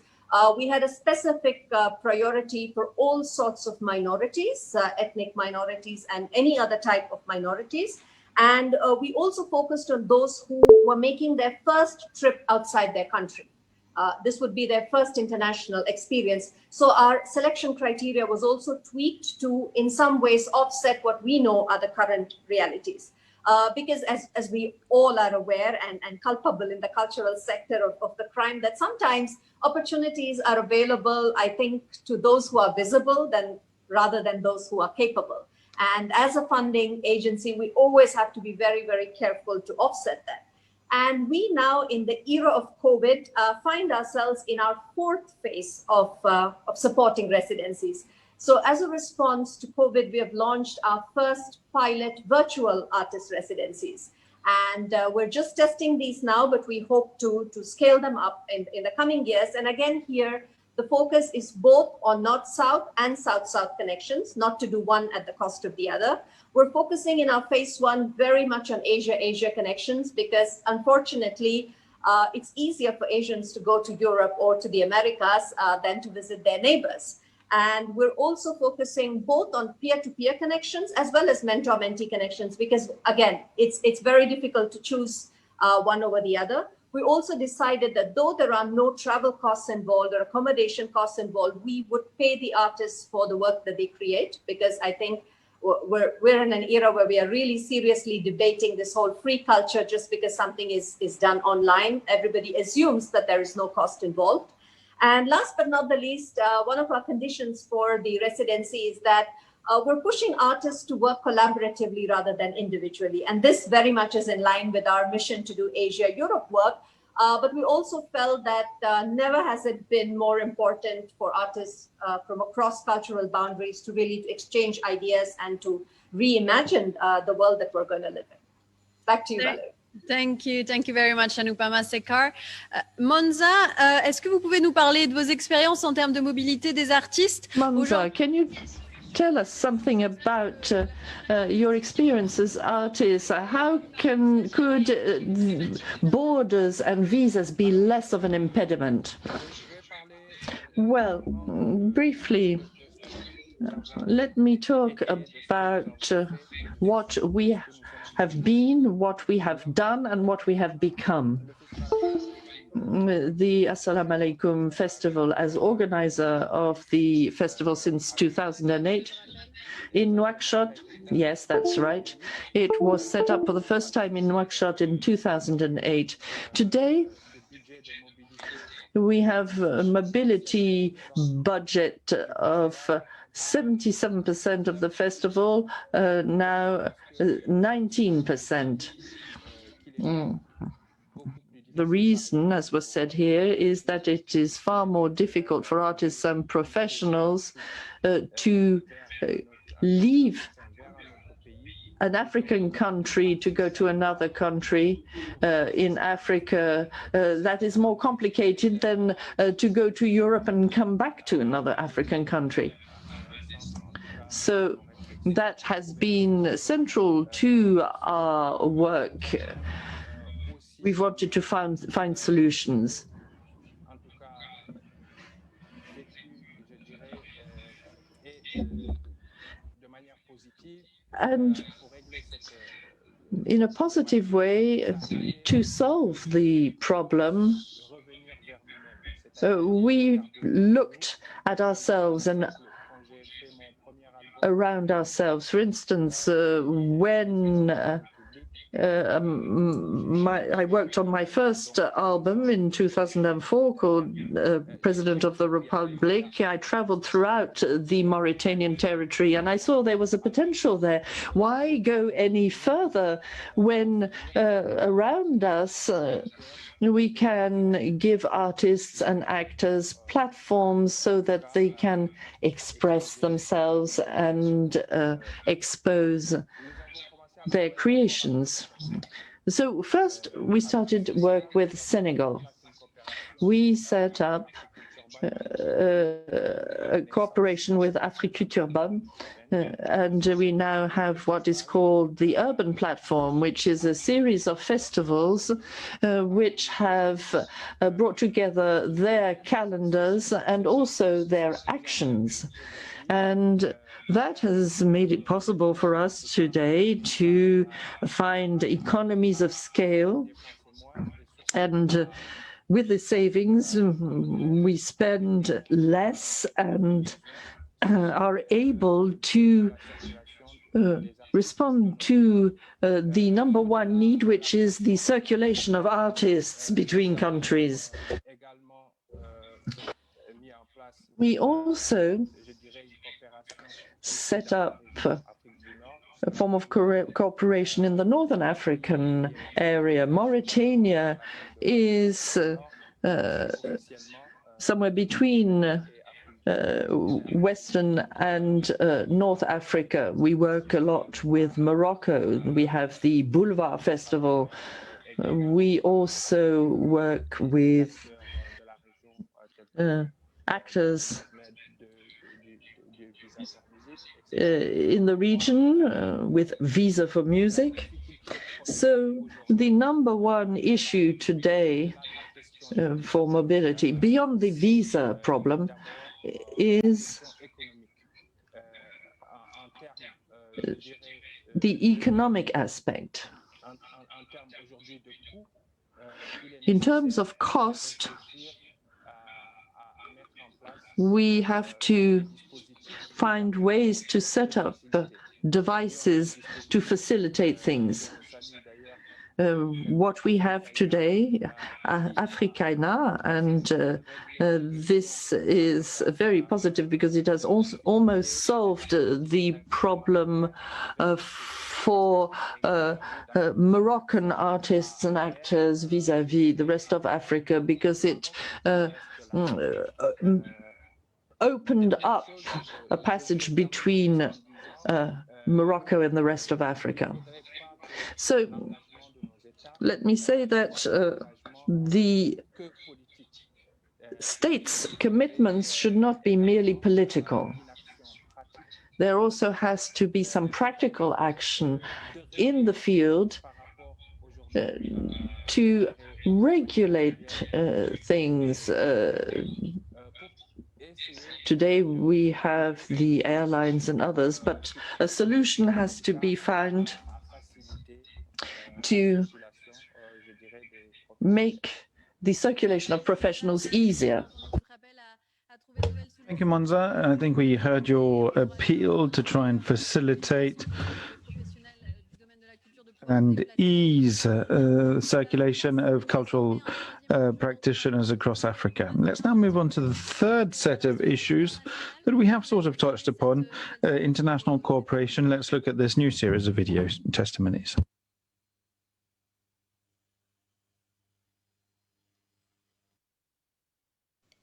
We had a specific priority for all sorts of minorities, ethnic minorities and any other type of minorities. And we also focused on those who were making their first trip outside their country. This would be their first international experience. So our selection criteria was also tweaked to, in some ways, offset what we know are the current realities. Because as we all are aware and culpable in the cultural sector of the crime, that sometimes opportunities are available, I think, to those who are visible rather than those who are capable. And as a funding agency, we always have to be very, very careful to offset that. And we now, in the era of COVID, find ourselves in our fourth phase of supporting residencies. So as a response to COVID, we have launched our first pilot virtual artist residencies. And we're just testing these now, but we hope to scale them up in the coming years. And again, here, the focus is both on North-South and South-South connections, not to do one at the cost of the other. We're focusing in our phase one very much on Asia-Asia connections because unfortunately, it's easier for Asians to go to Europe or to the Americas than to visit their neighbors. And we're also focusing both on peer-to-peer connections as well as mentor-mentee connections because, again, it's very difficult to choose one over the other. We also decided that though there are no travel costs involved or accommodation costs involved, we would pay the artists for the work that they create because I think we're in an era where we are really seriously debating this whole free culture just because something is done online. Everybody assumes that there is no cost involved. And last but not the least, one of our conditions for the residency is that we're pushing artists to work collaboratively rather than individually. And this very much is in line with our mission to do Asia-Europe work. But we also felt that never has it been more important for artists from across cultural boundaries to really exchange ideas and to reimagine the world that we're going to live in. Back to you, Valerie. Thank you very much, Anupama Sekar. Monza, est-ce que vous pouvez nous parler de vos expériences en termes de mobilité des artistes? Monza, can you tell us something about your experience as artists? How could borders and visas be less of an impediment? Well, briefly, let me talk about what we have been, what we have done, and what we have become. The Assalamu Alaikum Festival, as organizer of the festival since 2008, in Nouakchott, yes, that's right. It was set up for the first time in Nouakchott in 2008. Today, we have a mobility budget of 77% of the festival, now 19%. The reason, as was said here, is that it is far more difficult for artists and professionals to leave an African country to go to another country in Africa. That is more complicated than to go to Europe and come back to another African country. So that has been central to our work. We've wanted to find solutions. And in a positive way, to solve the problem, we looked at ourselves and around ourselves. For instance, when I worked on my first album in 2004 called President of the Republic. I traveled throughout the Mauritanian territory and I saw there was a potential there. Why go any further when around us we can give artists and actors platforms so that they can express themselves and expose their creations. So first we started work with Senegal. We set up a cooperation with Africulture Urban, and we now have what is called the Urban Platform, which is a series of festivals which have brought together their calendars and also their actions. And that has made it possible for us today to find economies of scale. And with the savings, we spend less and are able to respond to the number one need, which is the circulation of artists between countries. We also set up a form of cooperation in the Northern African area. Mauritania is somewhere between Western and North Africa. We work a lot with Morocco. We have the Boulevard Festival. We also work with actors in the region with Visa for Music. So the #1 issue today for mobility, beyond the visa problem, is the economic aspect. In terms of cost, we have to find ways to set up devices to facilitate things. What we have today, Africana, and this is very positive because it has also almost solved the problem for Moroccan artists and actors vis-à-vis the rest of Africa, because it opened up a passage between Morocco and the rest of Africa. So let me say that the state's commitments should not be merely political. There also has to be some practical action in the field to regulate things. Today we have the airlines and others, but a solution has to be found to make the circulation of professionals easier. Thank you, Monza. I think we heard your appeal to try and facilitate and ease circulation of cultural practitioners across Africa. Let's now move on to the third set of issues that we have sort of touched upon, international cooperation. Let's look at this new series of video testimonies.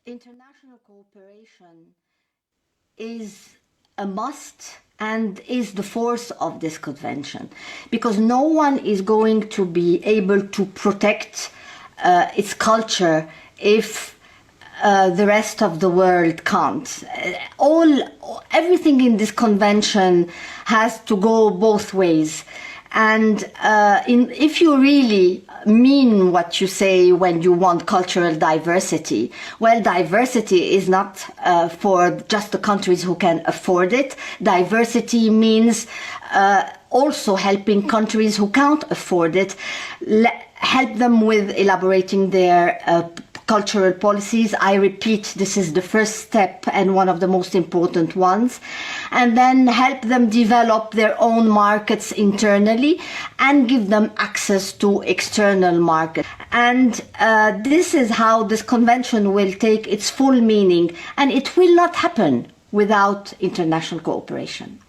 International cooperation is a must and is the force of this convention, because no one is going to be able to protect its culture if the rest of the world can't. Everything in this convention has to go both ways. And if you really mean what you say when you want cultural diversity, well, diversity is not for just the countries who can afford it. Diversity means also helping countries who can't afford it, help them with elaborating their cultural policies. I repeat, this is the first step and one of the most important ones. And then help them develop their own markets internally and give them access to external markets. And this is how this convention will take its full meaning, and it will not happen without international cooperation.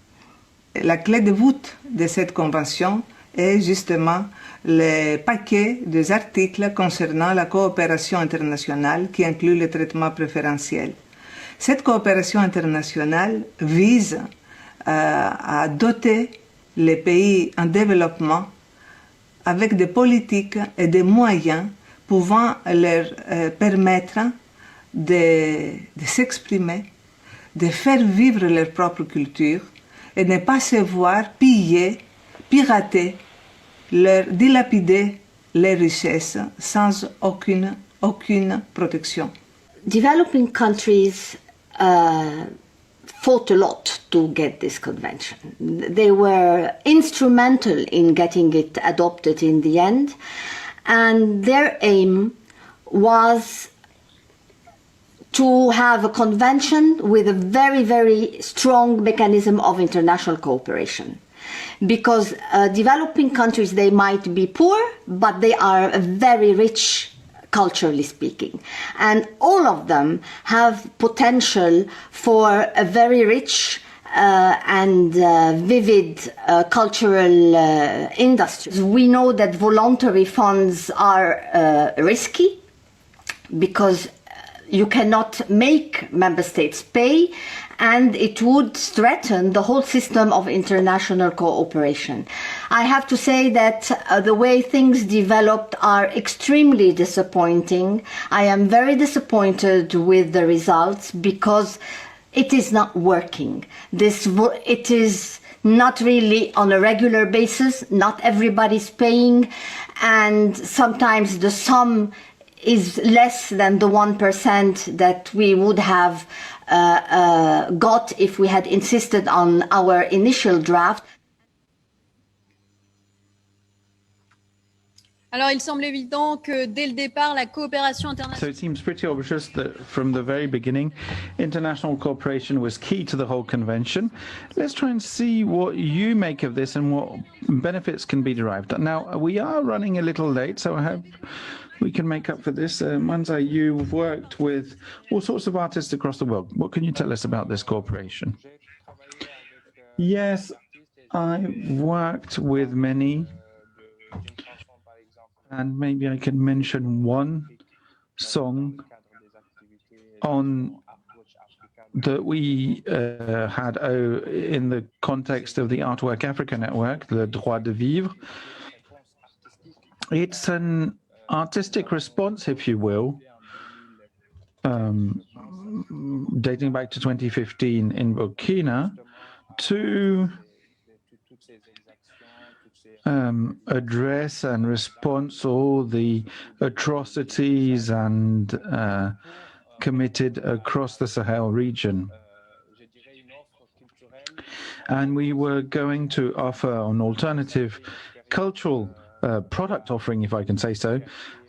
La clé de voûte de cette convention est justement le paquet des articles concernant la coopération internationale qui inclut le traitement préférentiel. Cette coopération internationale vise à doter les pays en développement avec des politiques et des moyens pouvant leur permettre de s'exprimer, de faire vivre leur propre culture et ne pas se voir pirater, dilapider les richesses sans aucune protection. Developing countries fought a lot to get this convention. They were instrumental in getting it adopted in the end, and their aim was to have a convention with a very, very strong mechanism of international cooperation. Because developing countries, they might be poor, but they are very rich, culturally speaking. And all of them have potential for a very rich and vivid cultural industries. We know that voluntary funds are risky because you cannot make member states pay, and it would threaten the whole system of international cooperation. I have to say that the way things developed are extremely disappointing. I am very disappointed with the results because it is not working. It is not really on a regular basis. Not everybody's paying, and sometimes the sum is less than the 1% that we would have got if we had insisted on our initial draft. Alors, il semble évident que dès le départ, la coopération internationale. So it seems pretty obvious that from the very beginning, international cooperation was key to the whole convention. Let's try and see what you make of this and what benefits can be derived. Now, we are running a little late, so I hope we can make up for this. Manza, you've worked with all sorts of artists across the world. What can you tell us about this cooperation? Yes, I worked with many, and maybe I can mention one song on that we had in the context of the Artwork Africa Network, the Droit de Vivre. It's an artistic response, if you will, dating back to 2015 in Burkina, to address and response all the atrocities and committed across the Sahel region. And we were going to offer an alternative cultural product offering, if I can say so,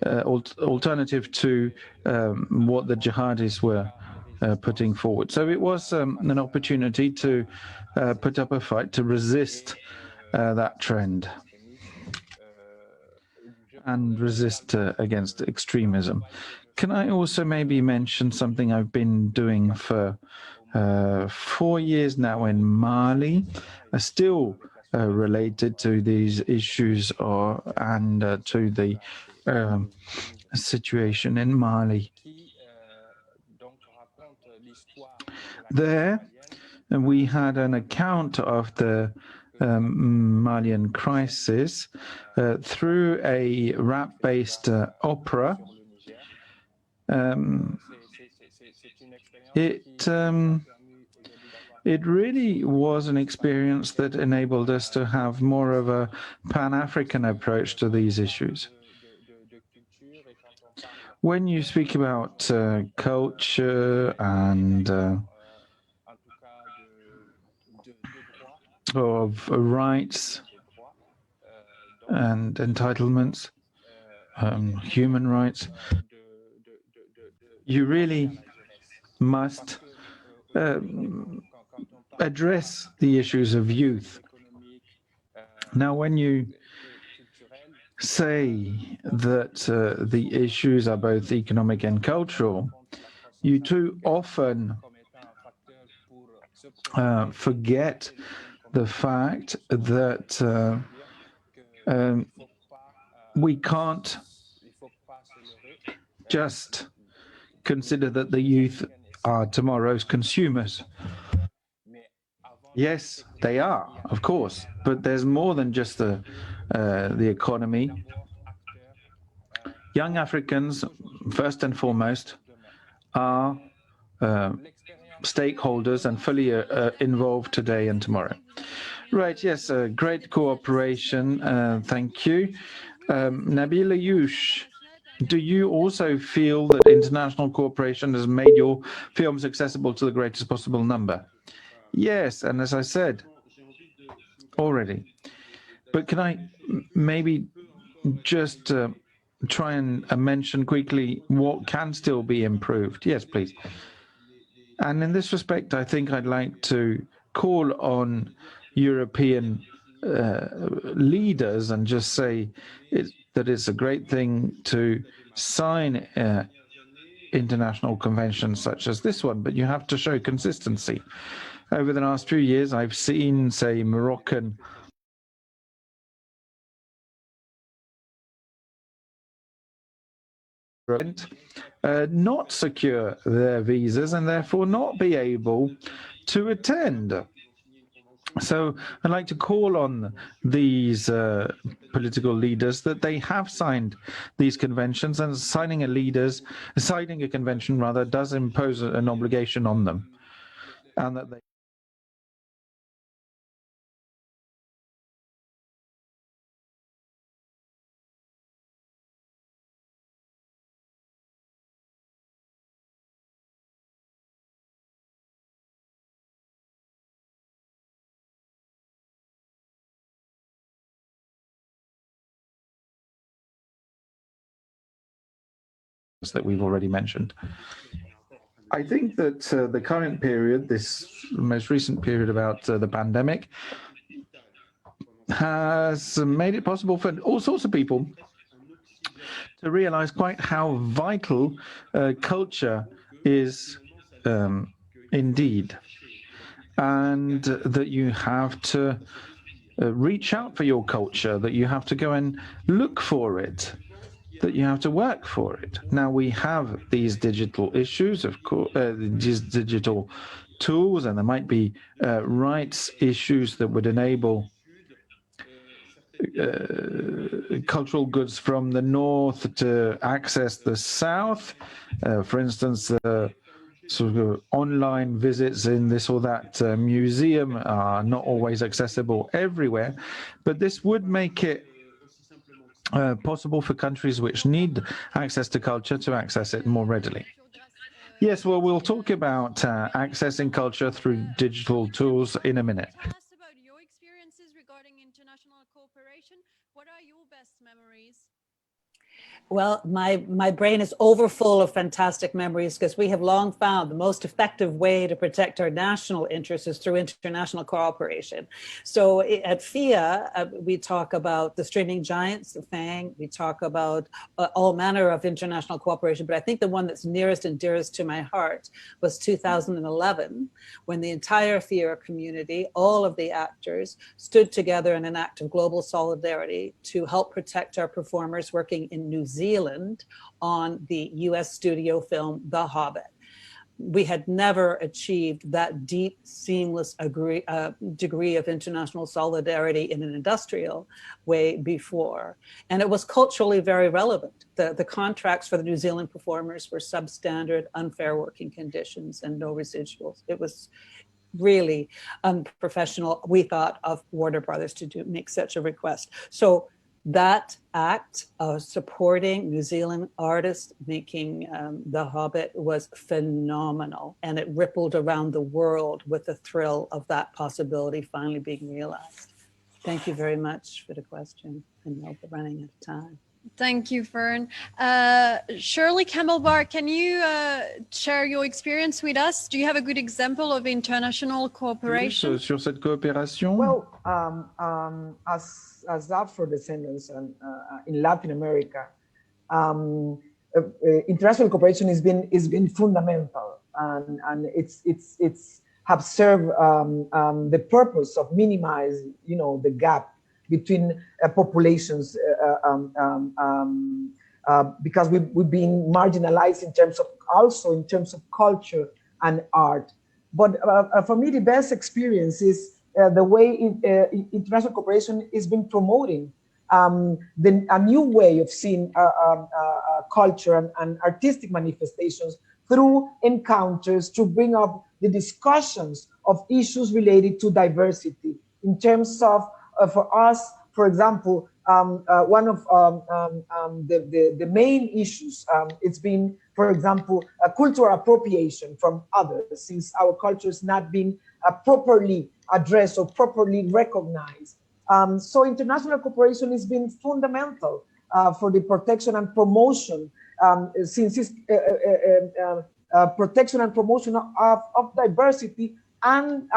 alternative to what the jihadis were putting forward. So it was an opportunity to put up a fight to resist that trend and resist against extremism. Can I also maybe mention something I've been doing for 4 years now in Mali, still related to these issues and to the situation in Mali. There, we had an account of the Malian crisis through a rap-based opera. It really was an experience that enabled us to have more of a Pan-African approach to these issues. When you speak about culture and of rights and entitlements, human rights, you really must address the issues of youth. Now, when you say that the issues are both economic and cultural, you too often forget the fact that we can't just consider that the youth are tomorrow's consumers. Yes, they are, of course, but there's more than just the economy. Young Africans, first and foremost, are stakeholders and fully involved today and tomorrow. Right, yes, great cooperation. Thank you. Nabil Ayouch, do you also feel that international cooperation has made your films accessible to the greatest possible number? Yes, and as I said already, but can I maybe just try and mention quickly what can still be improved? Yes, please. And in this respect, I think I'd like to call on European leaders and just say that it's a great thing to sign international conventions such as this one, but you have to show consistency. over the last few years, I've seen, say, Moroccan not secure their visas and therefore not be able to attend. So I'd like to call on these political leaders that they have signed these conventions, and signing a convention rather does impose an obligation on them, and that they that we've already mentioned. I think that the current period, this most recent period about the pandemic, has made it possible for all sorts of people to realize quite how vital culture is indeed, and that you have to reach out for your culture, that you have to go and look for it, that you have to work for it. Now we have these digital issues, of course, these digital tools, and there might be rights issues that would enable cultural goods from the north to access the south. For instance, sort of online visits in this or that museum are not always accessible everywhere, but this would make it possible for countries which need access to culture to access it more readily. Yes, well, we'll talk about accessing culture through digital tools in a minute. Tell us about your experiences regarding international cooperation. What are your best memories? Well, my brain is overfull of fantastic memories because we have long found the most effective way to protect our national interests is through international cooperation. So at FIA, we talk about the streaming giants, the FANG, we talk about all manner of international cooperation, but I think the one that's nearest and dearest to my heart was 2011, when the entire FIA community, all of the actors, stood together in an act of global solidarity to help protect our performers working in New Zealand on the US studio film, The Hobbit. We had never achieved that deep, seamless degree of international solidarity in an industrial way before. And it was culturally very relevant. The contracts for the New Zealand performers were substandard, unfair working conditions, and no residuals. It was really unprofessional, we thought, of Warner Brothers to make such a request. So that act of supporting New Zealand artists making The Hobbit was phenomenal, and it rippled around the world with the thrill of that possibility finally being realized. Thank you very much for the question. I know we're running out of time. Thank you, Fern. Shirley Campbell, can you share your experience with us? Do you have a good example of international cooperation? Sur cette coopération. Well, as Afro-descendants in Latin America, international cooperation has been fundamental, and it's have served the purpose of minimizing, the gap between populations, because we've been marginalized in terms of culture and art. But for me, the best experience is the way international cooperation has been promoting a new way of seeing culture and artistic manifestations through encounters to bring up the discussions of issues related to diversity in terms of, for us, for example, one of the main issues, it's been, for example, a cultural appropriation from others, since our culture is not being properly addressed or properly recognized. So international cooperation has been fundamental for the protection and promotion, since it's protection and promotion of diversity, and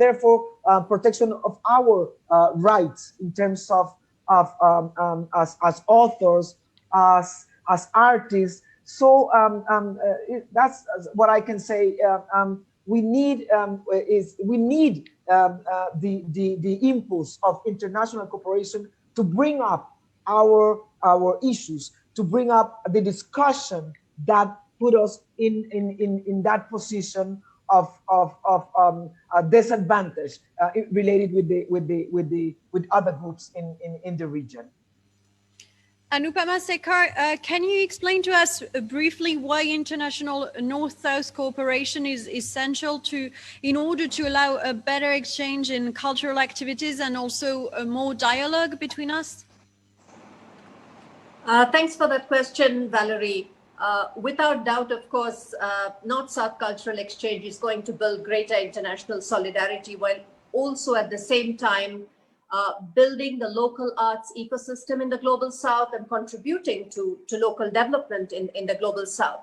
therefore protection of our rights in terms of as authors, as artists. So that's what I can say. we need the impulse of international cooperation to bring up our issues, to bring up the discussion that put us in that position of disadvantage related with other groups in the region. Anupama Sekar, can you explain to us briefly why international North-South cooperation is essential in order to allow a better exchange in cultural activities and also more dialogue between us? Thanks for that question, Valerie. Without doubt, of course, North-South cultural exchange is going to build greater international solidarity while also at the same time building the local arts ecosystem in the Global South and contributing to local development in the Global South.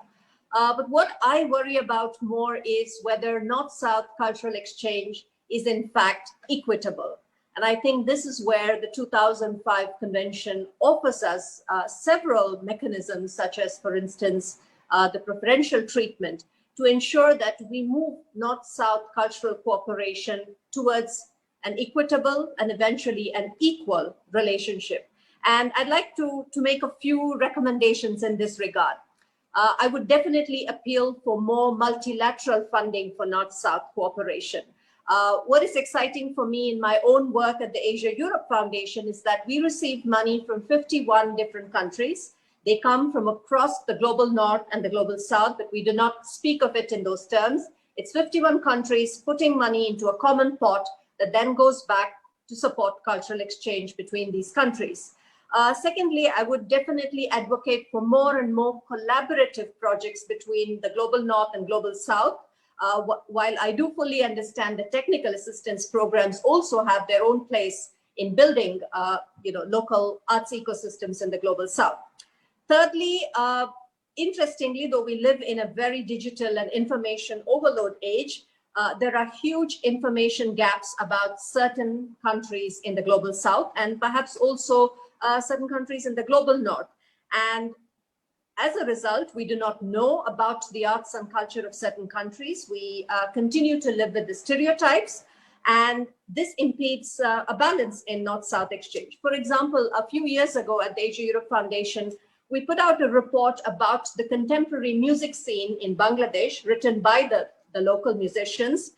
But what I worry about more is whether North-South cultural exchange is in fact equitable. And I think this is where the 2005 convention offers us several mechanisms, such as, for instance, the preferential treatment, to ensure that we move North-South cultural cooperation towards an equitable and eventually an equal relationship. And I'd like to make a few recommendations in this regard. I would definitely appeal for more multilateral funding for North-South cooperation. What is exciting for me in my own work at the Asia-Europe Foundation is that we receive money from 51 different countries. They come from across the Global North and the Global South, but we do not speak of it in those terms. It's 51 countries putting money into a common pot that then goes back to support cultural exchange between these countries. Secondly, I would definitely advocate for more and more collaborative projects between the Global North and Global South. While I do fully understand that technical assistance programs also have their own place in building local arts ecosystems in the Global South. Thirdly, interestingly, though we live in a very digital and information overload age, there are huge information gaps about certain countries in the Global South and perhaps also certain countries in the Global North. And as a result, we do not know about the arts and culture of certain countries. We continue to live with the stereotypes, and this impedes a balance in North-South exchange. For example, a few years ago at the Asia-Europe Foundation, we put out a report about the contemporary music scene in Bangladesh, written by the local musicians.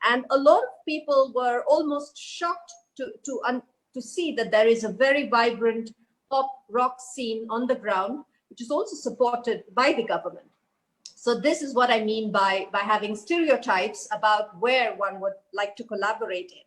And a lot of people were almost shocked to see that there is a very vibrant pop rock scene on the ground, which is also supported by the government. So this is what I mean by having stereotypes about where one would like to collaborate in.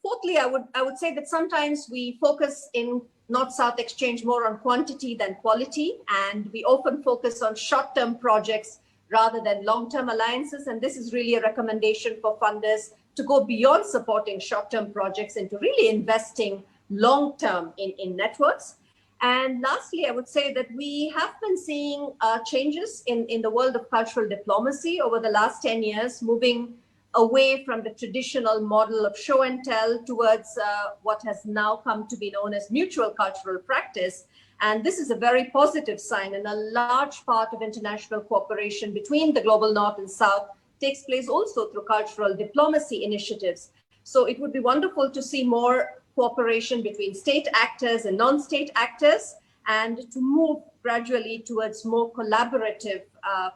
Fourthly, I would say that sometimes we focus in North-South exchange more on quantity than quality, and we often focus on short-term projects rather than long-term alliances. And this is really a recommendation for funders to go beyond supporting short-term projects into really investing long-term in networks. And lastly, I would say that we have been seeing changes in the world of cultural diplomacy over the last 10 years, moving away from the traditional model of show and tell towards what has now come to be known as mutual cultural practice. And this is a very positive sign, and a large part of international cooperation between the Global North and South takes place also through cultural diplomacy initiatives. So it would be wonderful to see more cooperation between state actors and non-state actors, and to move gradually towards more collaborative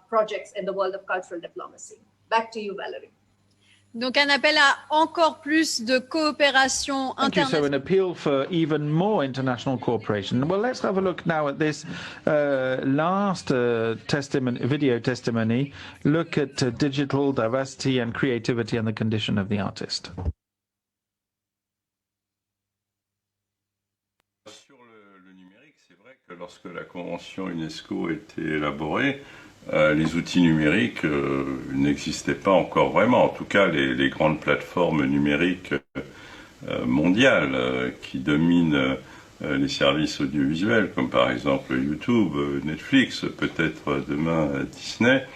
projects in the world of cultural diplomacy. Back to you, Valerie. Donc un appel à encore plus de coopération internationale. So an appeal for even more international cooperation. Well, let's have a look now at this last video testimony. Look at digital diversity and creativity and the condition of the artist. Sur le numérique, c'est vrai que lorsque la convention UNESCO a été élaborée, les outils numériques n'existaient pas encore vraiment. En tout cas, les grandes plateformes numériques mondiales qui dominent les services audiovisuels, comme par exemple YouTube, Netflix, peut-être demain Disney,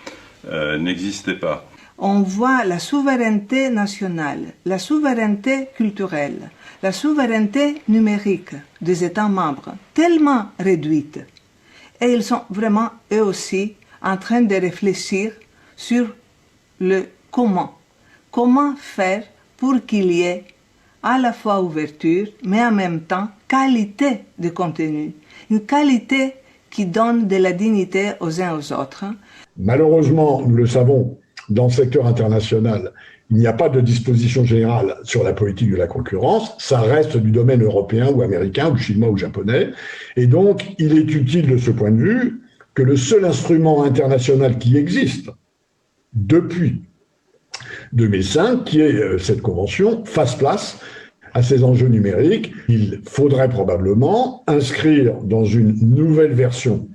n'existaient pas. On voit la souveraineté nationale, la souveraineté culturelle, la souveraineté numérique des États membres tellement réduite. Et ils sont vraiment, eux aussi, en train de réfléchir sur le comment. Comment faire pour qu'il y ait à la fois ouverture, mais en même temps qualité de contenu. Une qualité qui donne de la dignité aux uns aux autres. Malheureusement, nous le savons, dans le secteur international, il n'y a pas de disposition générale sur la politique de la concurrence. Ça reste du domaine européen ou américain ou chinois ou japonais. Et donc, il est utile de ce point de vue que le seul instrument international qui existe depuis 2005, qui est cette convention, fasse place à ces enjeux numériques. Il faudrait probablement inscrire dans une nouvelle version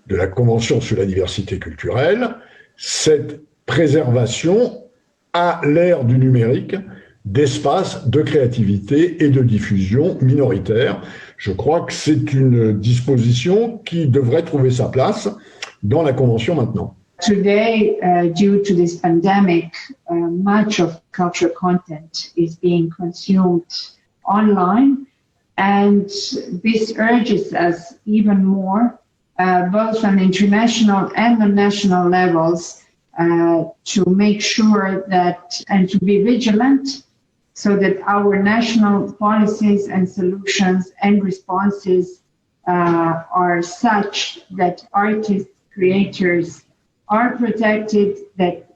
de la Convention sur la diversité culturelle cette préservation à l'ère du numérique d'espaces de créativité et de diffusion minoritaires. Je crois que c'est une disposition qui devrait trouver sa place dans la Convention maintenant. Today, due to this pandemic, much of cultural content is being consumed online, and this urges us even more, both on international and on national levels, to make sure that and to be vigilant so that our national policies and solutions and responses are such that artists, creators are protected, that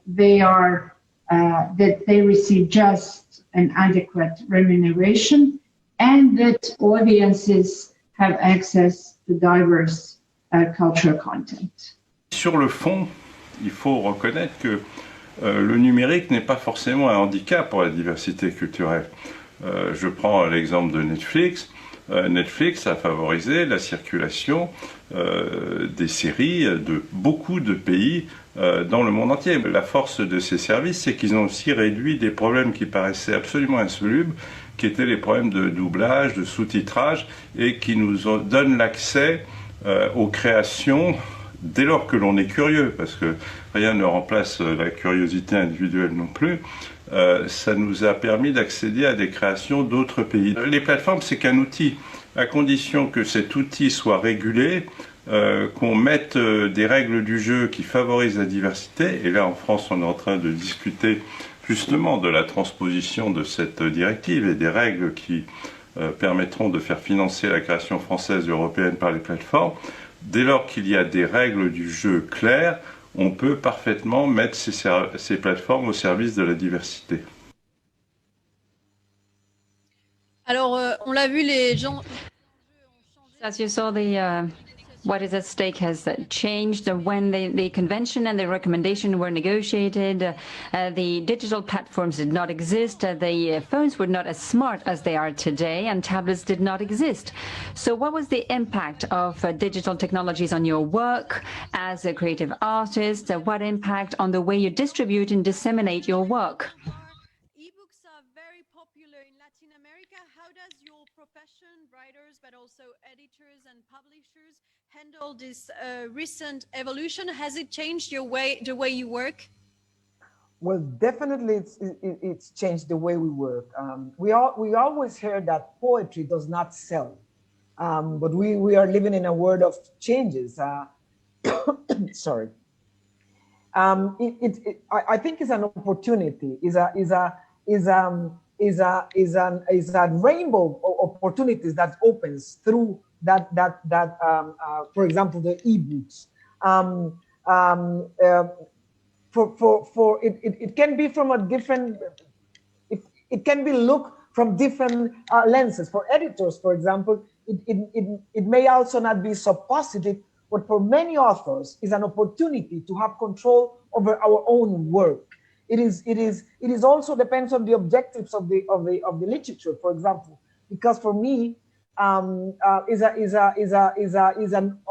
they receive just and adequate remuneration, and that audiences have access to diverse cultural content. Sur le fond, il faut reconnaître que le numérique n'est pas forcément un handicap pour la diversité culturelle. Je prends l'exemple de Netflix. Netflix a favorisé la circulation des séries de beaucoup de pays dans le monde entier. La force de ces services, c'est qu'ils ont aussi réduit des problèmes qui paraissaient absolument insolubles, qui étaient les problèmes de doublage, de sous-titrage, et qui nous donnent l'accès aux créations dès lors que l'on est curieux, parce que rien ne remplace la curiosité individuelle non plus. Ça nous a permis d'accéder à des créations d'autres pays. Les plateformes, c'est qu'un outil, à condition que cet outil soit régulé, qu'on mette des règles du jeu qui favorisent la diversité. Et là, en France, on est en train de discuter justement de la transposition de cette directive et des règles qui permettront de faire financer la création française et européenne par les plateformes. Dès lors qu'il y a des règles du jeu claires, on peut parfaitement mettre ces plateformes au service de la diversité. Alors, on l'a vu, les gens... As you saw, what is at stake has changed. When the convention and the recommendation were negotiated, the digital platforms did not exist, the phones were not as smart as they are today, and tablets did not exist. So what was the impact of digital technologies on your work as a creative artist? What impact on the way you distribute and disseminate your work? E-books are very popular in Latin America. How does your profession, writers, but also editors and publishers, handle this recent evolution? Has it changed the way you work? Well, definitely it's changed the way we work. We always heard that poetry does not sell, but we are living in a world of changes. Sorry. I think it's an opportunity. Is a rainbow of opportunities that opens through that for example, the e-books. It can be from a different, it can be looked from different lenses. For editors, for example, it may also not be so positive, but for many authors, is an opportunity to have control over our own work. It is also depends on the objectives of the literature, for example, because for me, is a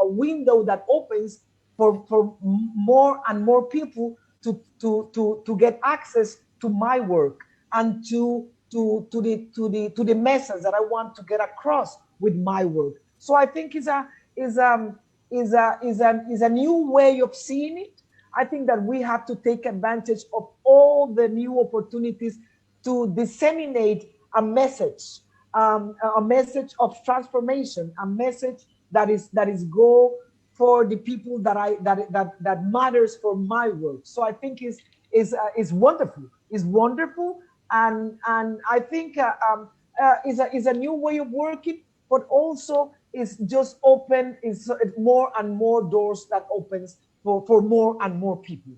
window that opens for more and more people to get access to my work and to the message that I want to get across with my work. So I think is a new way of seeing it. I think that we have to take advantage of all the new opportunities to disseminate a message of transformation, a message that is go for the people that matters for my work. So I think is wonderful. Is wonderful, and I think is a new way of working, but also is just open, is more and more doors that opens for more and more people.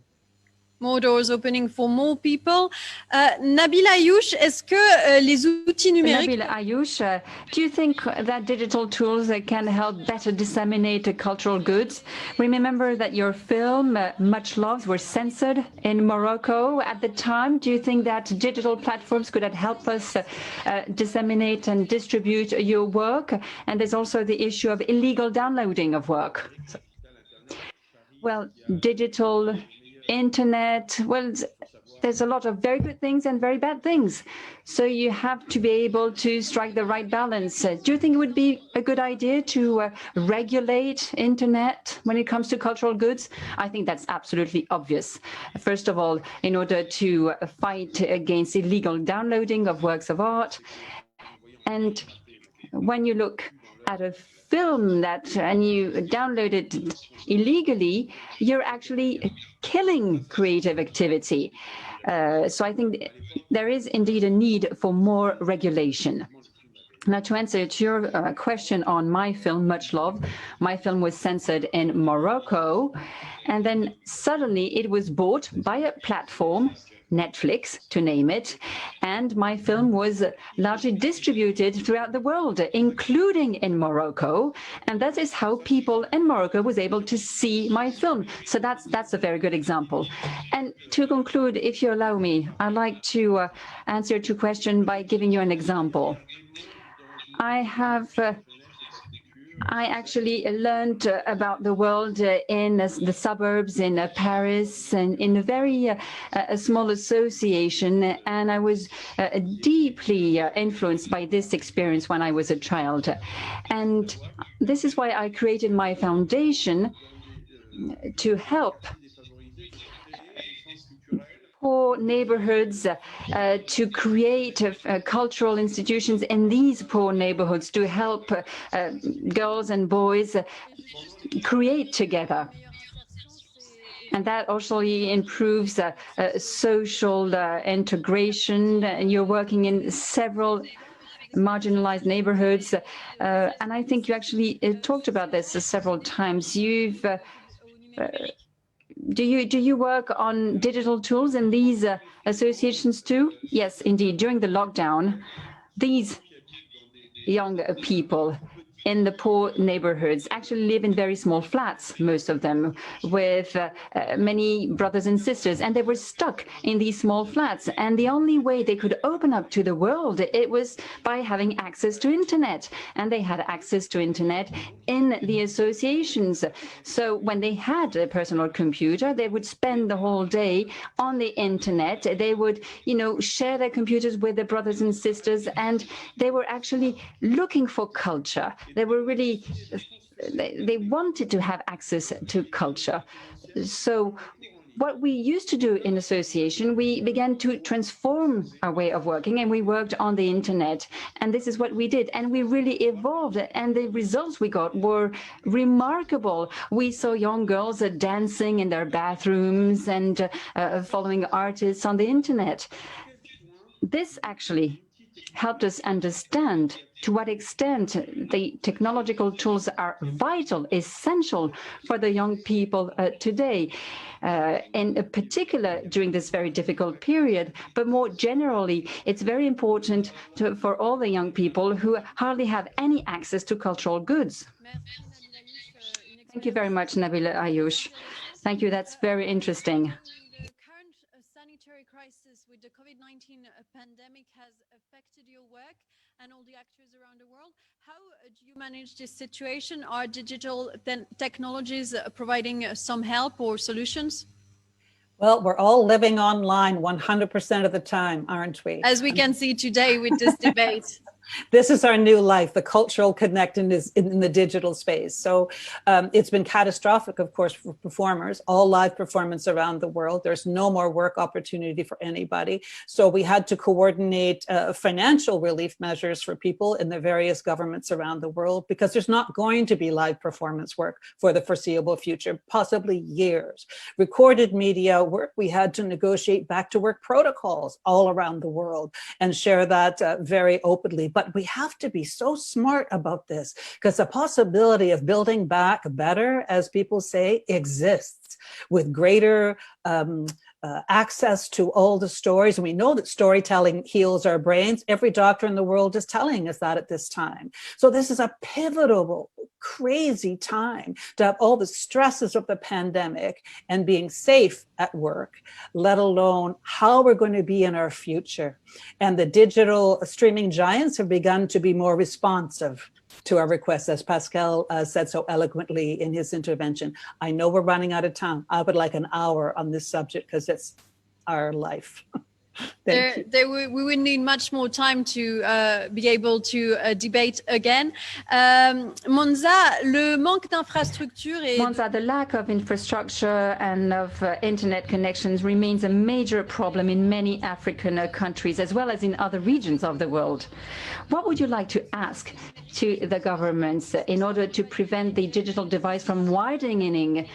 More doors opening for more people. Nabil Ayouch, est-ce que les outils numériques... Nabil Ayouch, do you think that digital tools can help better disseminate cultural goods? Remember that your film, Much Loved, were censored in Morocco at the time. Do you think that digital platforms could help us disseminate and distribute your work? And there's also the issue of illegal downloading of work. Well, digital, internet, well, there's a lot of very good things and very bad things. So you have to be able to strike the right balance. Do you think it would be a good idea to regulate internet when it comes to cultural goods? I think that's absolutely obvious. First of all, in order to fight against illegal downloading of works of art. And when you look at a film and you download it illegally, you're actually killing creative activity. So I think there is indeed a need for more regulation. Now, to answer to your question on my film, Much Love, my film was censored in Morocco, and then suddenly it was bought by a platform, Netflix, to name it, and my film was largely distributed throughout the world, including in Morocco, and that is how people in Morocco was able to see my film. So that's a very good example. And to conclude, if you allow me, I'd like to answer your question by giving you an example. I actually learned about the world in the suburbs in Paris and in a very small association, and I was deeply influenced by this experience when I was a child. And this is why I created my foundation to help poor neighborhoods to create cultural institutions in these poor neighborhoods to help girls and boys create together. And that also improves social integration. And you're working in several marginalized neighborhoods. And I think you actually talked about this several times. Do you work on digital tools in these associations too? Yes, indeed. During the lockdown, these young people in the poor neighborhoods actually live in very small flats, most of them, with many brothers and sisters, and they were stuck in these small flats. And the only way they could open up to the world, it was by having access to internet. And they had access to internet in the associations. So when they had a personal computer, they would spend the whole day on the internet. They would, share their computers with their brothers and sisters, and they were actually looking for culture. They were really, they wanted to have access to culture. So what we used to do in association, we began to transform our way of working, and we worked on the internet. And this is what we did. And we really evolved, and the results we got were remarkable. We saw young girls dancing in their bathrooms and following artists on the internet. This actually helped us understand to what extent the technological tools are vital, essential for the young people today, in particular during this very difficult period. But more generally, it's very important for all the young people who hardly have any access to cultural goods. Thank you very much, Nabil Ayouch. Thank you. That's very interesting. The current sanitary crisis with the COVID-19 pandemic has affected your work and all the actors around the world. How do you manage this situation? Are digital technologies providing some help or solutions? Well, we're all living online 100% of the time, aren't we? As we can see today with this debate. This is our new life, the cultural connectedness in the digital space. So it's been catastrophic, of course, for performers, all live performance around the world. There's no more work opportunity for anybody. So we had to coordinate financial relief measures for people in the various governments around the world, because there's not going to be live performance work for the foreseeable future, possibly years. Recorded media work, we had to negotiate back to work protocols all around the world and share that very openly. But we have to be so smart about this, because the possibility of building back better, as people say, exists with greater access to all the stories. And we know that storytelling heals our brains. Every doctor in the world is telling us that at this time. So this is a pivotal, crazy time to have all the stresses of the pandemic and being safe at work, let alone how we're going to be in our future. And the digital streaming giants have begun to be more responsive to our requests, as Pascal said so eloquently in his intervention. I know we're running out of time. I would like an hour on this subject because it's our life. We would need much more time to be able to debate again. Monza, le manque d'infrastructures et Monza, the lack of infrastructure and of internet connections remains a major problem in many African countries, as well as in other regions of the world. What would you like to ask to the governments in order to prevent the digital divide from widening,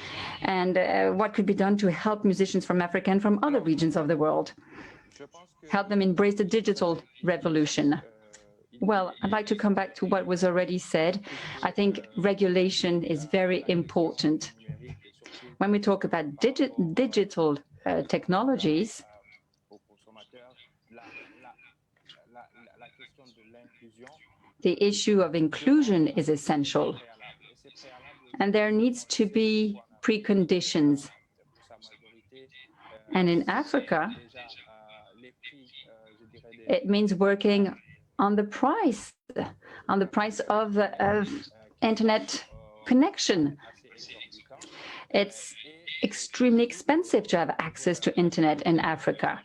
and what could be done to help musicians from Africa and from other regions of the world? Help them embrace the digital revolution. Well, I'd like to come back to what was already said. I think regulation is very important. When we talk about digital technologies, the issue of inclusion is essential. And there needs to be preconditions. And in Africa, it means working on the price of internet connection. It's extremely expensive to have access to internet in Africa.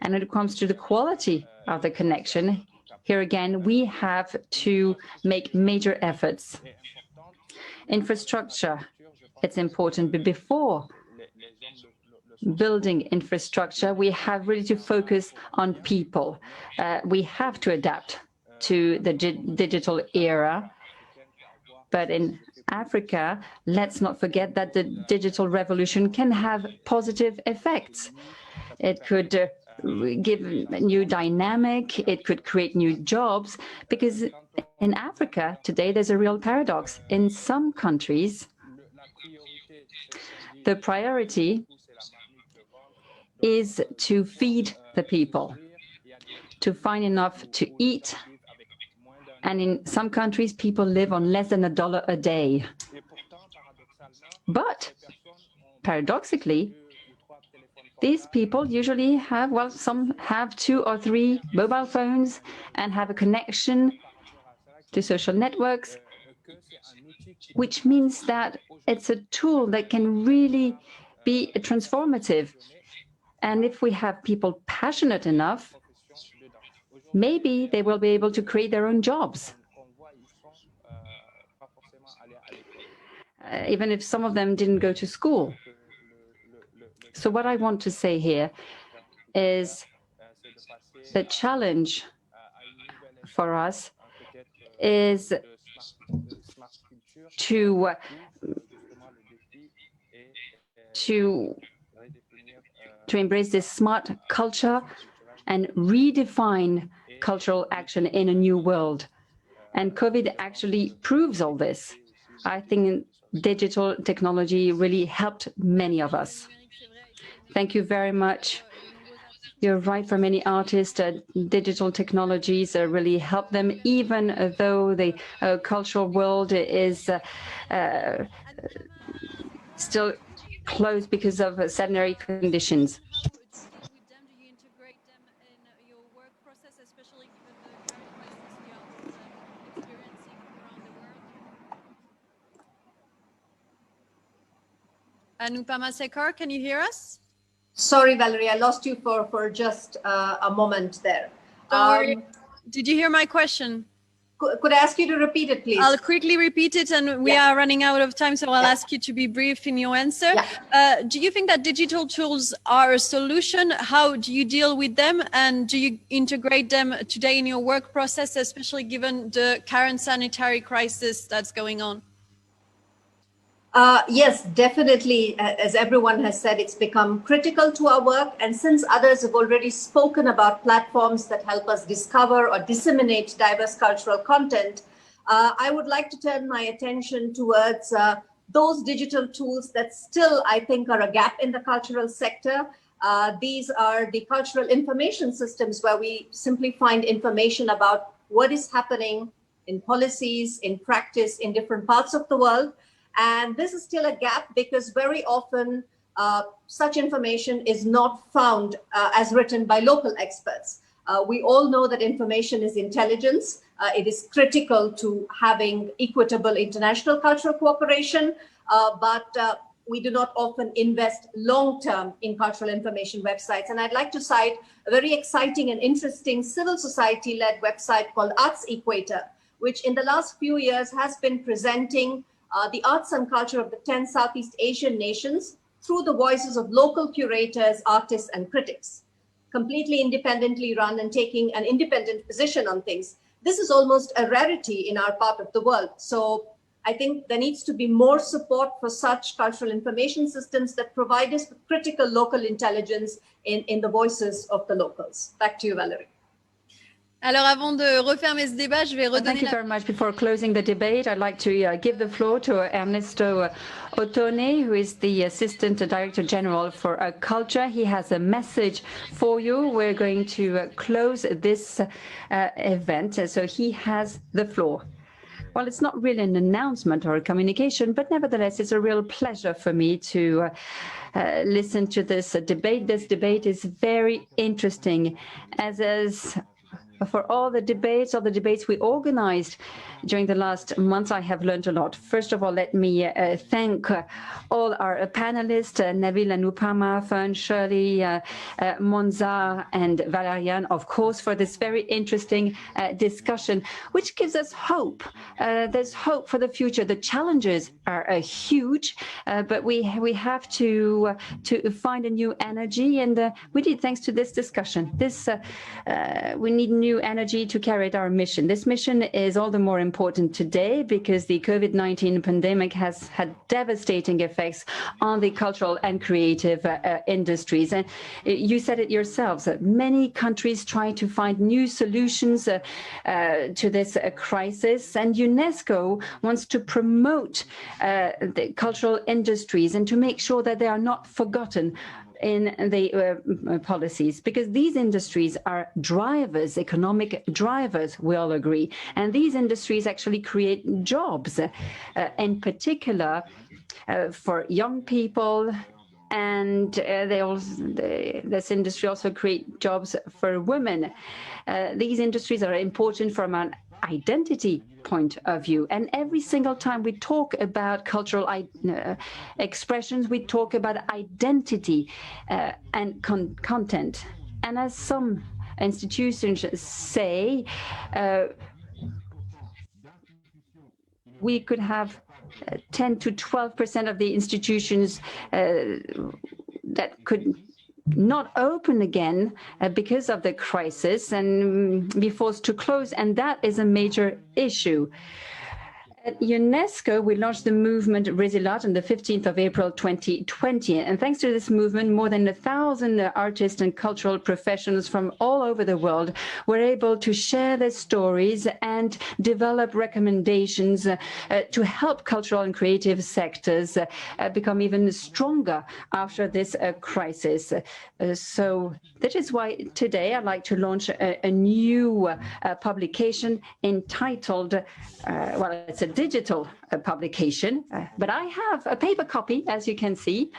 And when it comes to the quality of the connection, here again, we have to make major efforts. Infrastructure, it's important, but before building infrastructure, we have really to focus on people. We have to adapt to the digital era. But in Africa, let's not forget that the digital revolution can have positive effects. It could give a new dynamic, it could create new jobs, because in Africa today, there's a real paradox. In some countries, the priority is to feed the people, to find enough to eat. And in some countries, people live on less than $1 a day. But paradoxically, these people usually have, well, some have 2 or 3 mobile phones and have a connection to social networks, which means that it's a tool that can really be transformative. And if we have people passionate enough, maybe they will be able to create their own jobs. Even if some of them didn't go to school. So what I want to say here is the challenge for us is to embrace this smart culture and redefine cultural action in a new world. And COVID actually proves all this. I think digital technology really helped many of us. Thank you very much. You're right, for many artists, digital technologies really help them, even though the cultural world is still closed because of sanitary conditions. Anupama Sekar, can you hear us? Sorry, Valerie, I lost you for just a moment there. Don't worry. Did you hear my question? Could I ask you to repeat it, please? I'll quickly repeat it, and we are running out of time, so I'll ask you to be brief in your answer. Do you think that digital tools are a solution? How do you deal with them, and do you integrate them today in your work process, especially given the current sanitary crisis that's going on? Yes, definitely. As everyone has said, it's become critical to our work. And since others have already spoken about platforms that help us discover or disseminate diverse cultural content, I would like to turn my attention towards those digital tools that still, I think, are a gap in the cultural sector. These are the cultural information systems where we simply find information about what is happening in policies, in practice, in different parts of the world. And this is still a gap because very often such information is not found as written by local experts. We all know that information is intelligence. It is critical to having equitable international cultural cooperation, but we do not often invest long-term in cultural information websites. And I'd like to cite a very exciting and interesting civil society-led website called Arts Equator, which in the last few years has been presenting the arts and culture of the 10 Southeast Asian nations through the voices of local curators, artists, and critics, completely independently run and taking an independent position on things. This is almost a rarity in our part of the world. So I think there needs to be more support for such cultural information systems that provide us with critical local intelligence in the voices of the locals. Back to you, Valerie. Alors, avant de refermer ce débat, je vais redonner Thank you very much. Before closing the debate, I'd like to give the floor to Ernesto Ottone, who is the Assistant Director General for Culture. He has a message for you. We're going to close this event, so he has the floor. Well, it's not really an announcement or a communication, but nevertheless, it's a real pleasure for me to listen to this debate. This debate is very interesting, as is for all the debates we organized during the last months. I have learned a lot. First of all, let me thank all our panelists, Nabil Anupama, Fern, Shirley, Monza, and Valerian, of course, for this very interesting discussion, which gives us hope. There's hope for the future. The challenges are huge, but we have to find a new energy, and we did thanks to this discussion. We need new energy to carry out our mission. This mission is all the more important today because the COVID-19 pandemic has had devastating effects on the cultural and creative industries. And you said it yourselves, that many countries try to find new solutions to this crisis, and UNESCO wants to promote the cultural industries and to make sure that they are not forgotten in the policies, because these industries are drivers, economic drivers, we all agree. And these industries actually create jobs, in particular for young people. And this industry also create jobs for women. These industries are important from an identity point of view. And every single time we talk about cultural expressions, we talk about identity and content. And as some institutions say, we could have 10 to 12% of the institutions that could not open again because of the crisis and be forced to close, and that is a major issue. At UNESCO, we launched the movement ResiliArt on the 15th of April 2020. And thanks to this movement, more than 1,000 artists and cultural professionals from all over the world were able to share their stories and develop recommendations to help cultural and creative sectors become even stronger after this crisis. So that is why today I'd like to launch a new publication entitled, well, it's a digital publication, but I have a paper copy, as you can see,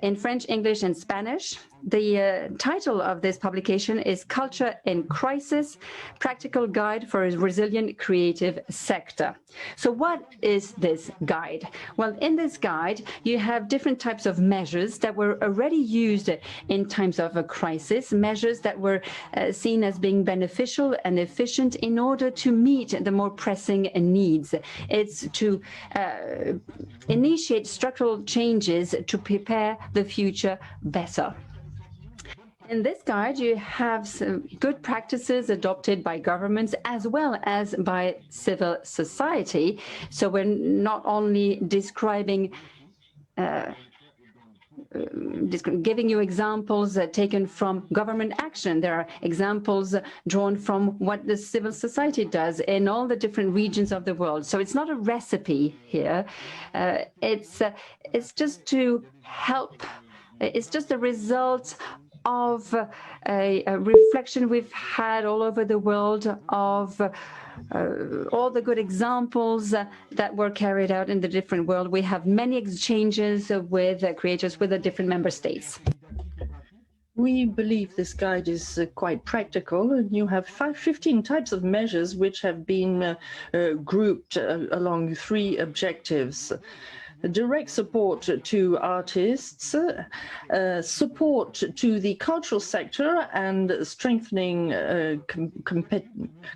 in French, English, and Spanish. The title of this publication is Culture in Crisis, Practical Guide for a Resilient Creative Sector. So what is this guide? Well, in this guide, you have different types of measures that were already used in times of a crisis, measures that were seen as being beneficial and efficient in order to meet the more pressing needs. It's to initiate structural changes to prepare the future better. In this guide, you have some good practices adopted by governments as well as by civil society. So we're not only describing, giving you examples taken from government action. There are examples drawn from what the civil society does in all the different regions of the world. So it's not a recipe here. It's just to help. It's just a result of a reflection we've had all over the world of all the good examples that were carried out in the different world. We have many exchanges with creators with the different member states. We believe this guide is quite practical, and you have 15 types of measures which have been grouped along 3 objectives. Direct support to artists, support to the cultural sector and strengthening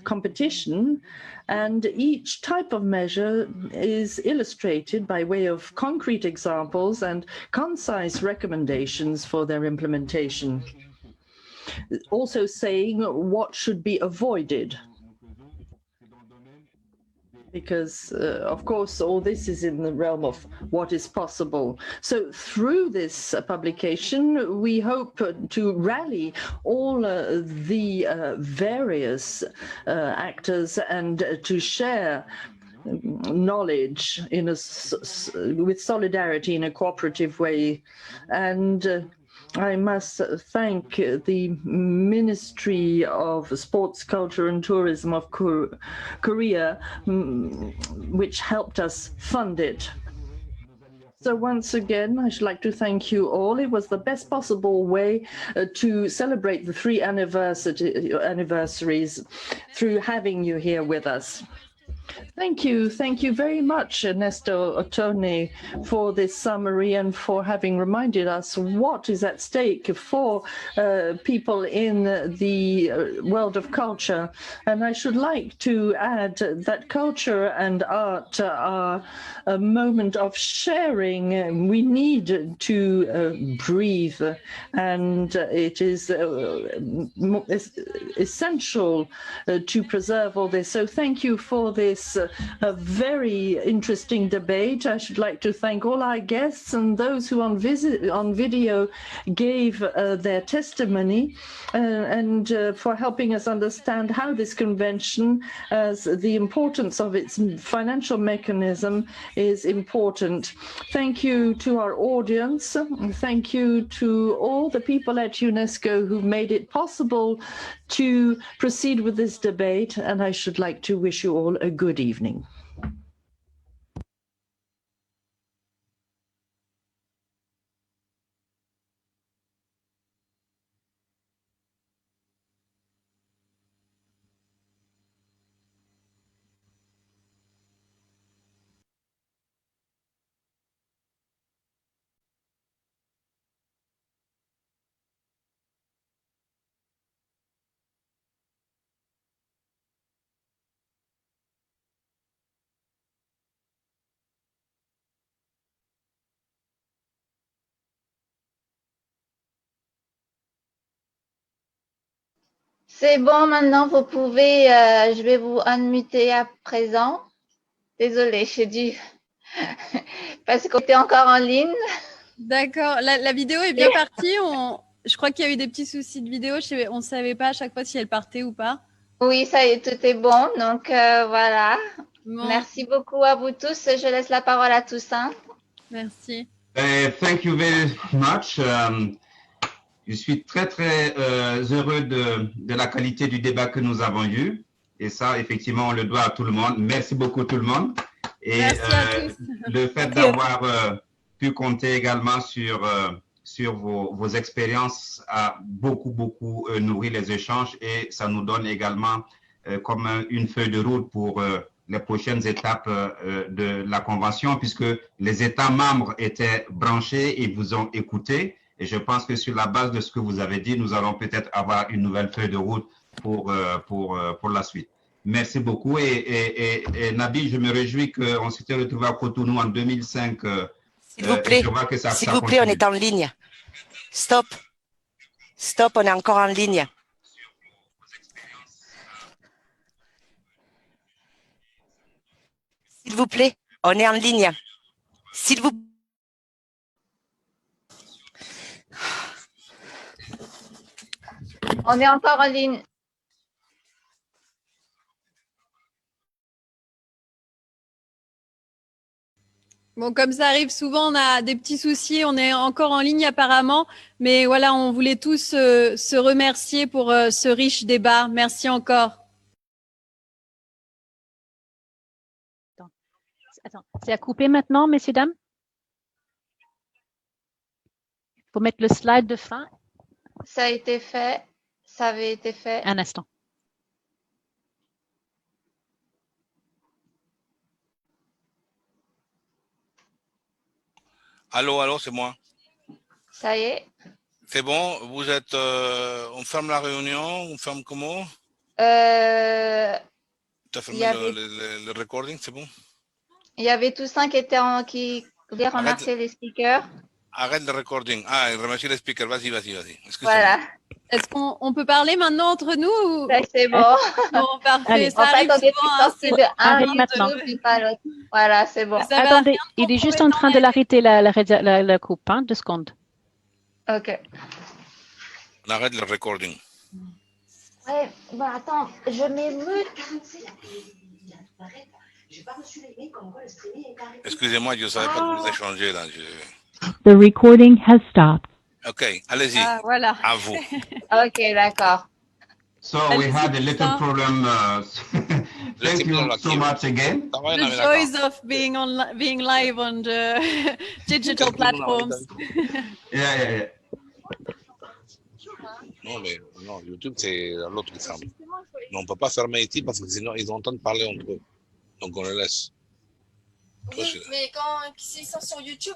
competition, and each type of measure is illustrated by way of concrete examples and concise recommendations for their implementation. Also saying what should be avoided. Because, of course, all this is in the realm of what is possible. So through this publication, we hope to rally all the various actors and to share knowledge in with solidarity in a cooperative way. And I must thank the Ministry of Sports, Culture and Tourism of Korea, which helped us fund it. So once again, I should like to thank you all. It was the best possible way to celebrate the 3 anniversaries through having you here with us. Thank you very much, Ernesto Ottone, for this summary and for having reminded us what is at stake for people in the world of culture. And I should like to add that culture and art are a moment of sharing. We need to breathe, and it is essential to preserve all this. So thank you for this a very interesting debate. I should like to thank all our guests and those who on video gave their testimony and for helping us understand how this convention, as the importance of its financial mechanism, is important. Thank you to our audience. Thank you to all the people at UNESCO who made it possible to proceed with this debate, and I should like to wish you all a good evening. C'est bon, maintenant vous pouvez, je vais vous unmuter à présent. Désolée, j'ai dû, parce qu'on était encore en ligne. D'accord, la vidéo est bien partie. Je crois qu'il y a eu des petits soucis de vidéo. On ne savait pas à chaque fois si elle partait ou pas. Oui, ça y est, tout est bon. Donc voilà. Bon. Merci beaucoup à vous tous. Je laisse la parole à Toussaint. Merci. Thank you very much. Je suis très heureux de la qualité du débat que nous avons eu. Et ça, effectivement, on le doit à tout le monde. Merci beaucoup tout le monde. Et merci à tous. le fait d'avoir pu compter également sur sur vos expériences a beaucoup nourri les échanges et ça nous donne également comme une feuille de route pour les prochaines étapes de la Convention, puisque les États membres étaient branchés et vous ont écouté. Et je pense que sur la base de ce que vous avez dit, nous allons peut-être avoir une nouvelle feuille de route pour la suite. Merci beaucoup. Et Nabil, je me réjouis qu'on s'était retrouvé à Cotonou en 2005. S'il vous plaît, s'il vous plaît, on est en ligne. Stop. Stop, on est encore en ligne. S'il vous plaît, on est en ligne. S'il vous plaît. On est encore en ligne. Bon, comme ça arrive souvent, on a des petits soucis, on est encore en ligne apparemment, mais voilà, on voulait tous se remercier pour ce riche débat. Merci encore. Attends, c'est à couper maintenant, messieurs, dames? Il faut mettre le slide de fin. Ça a été fait. Ça avait été fait. Un instant. Allô, c'est moi. Ça y est. C'est bon, vous êtes... on ferme la réunion, on ferme comment? Tu as fermé le recording, c'est bon? Il y avait Toussaint qui voulait remercier les speakers. Arrête le recording. Ah, remercier les speakers, vas-y. Voilà. Est-ce qu'on peut parler maintenant entre nous ou... C'est bon. Bon, parfait. Allez. Ça arrive souvent. Arrête maintenant. Voilà, c'est bon. Attendez, il est juste en train de l'arrêter la coupe, hein, 2 secondes. Ok. On arrête le recording. Ouais, bon, attends, je m'émeute. Excusez-moi, je ne savais pas que vous échangez là. The recording has stopped. Ok, allez-y. Ah, voilà. À vous. Ok, d'accord. So we had a little problem. Thank you so much again. The joys of being live on the digital platforms. Yeah. Non, YouTube, c'est l'autre qui ferme. Mais on ne peut pas fermer ici parce que sinon, ils entendent parler entre eux. Donc, on les laisse. Oui, mais s'ils sont sur YouTube,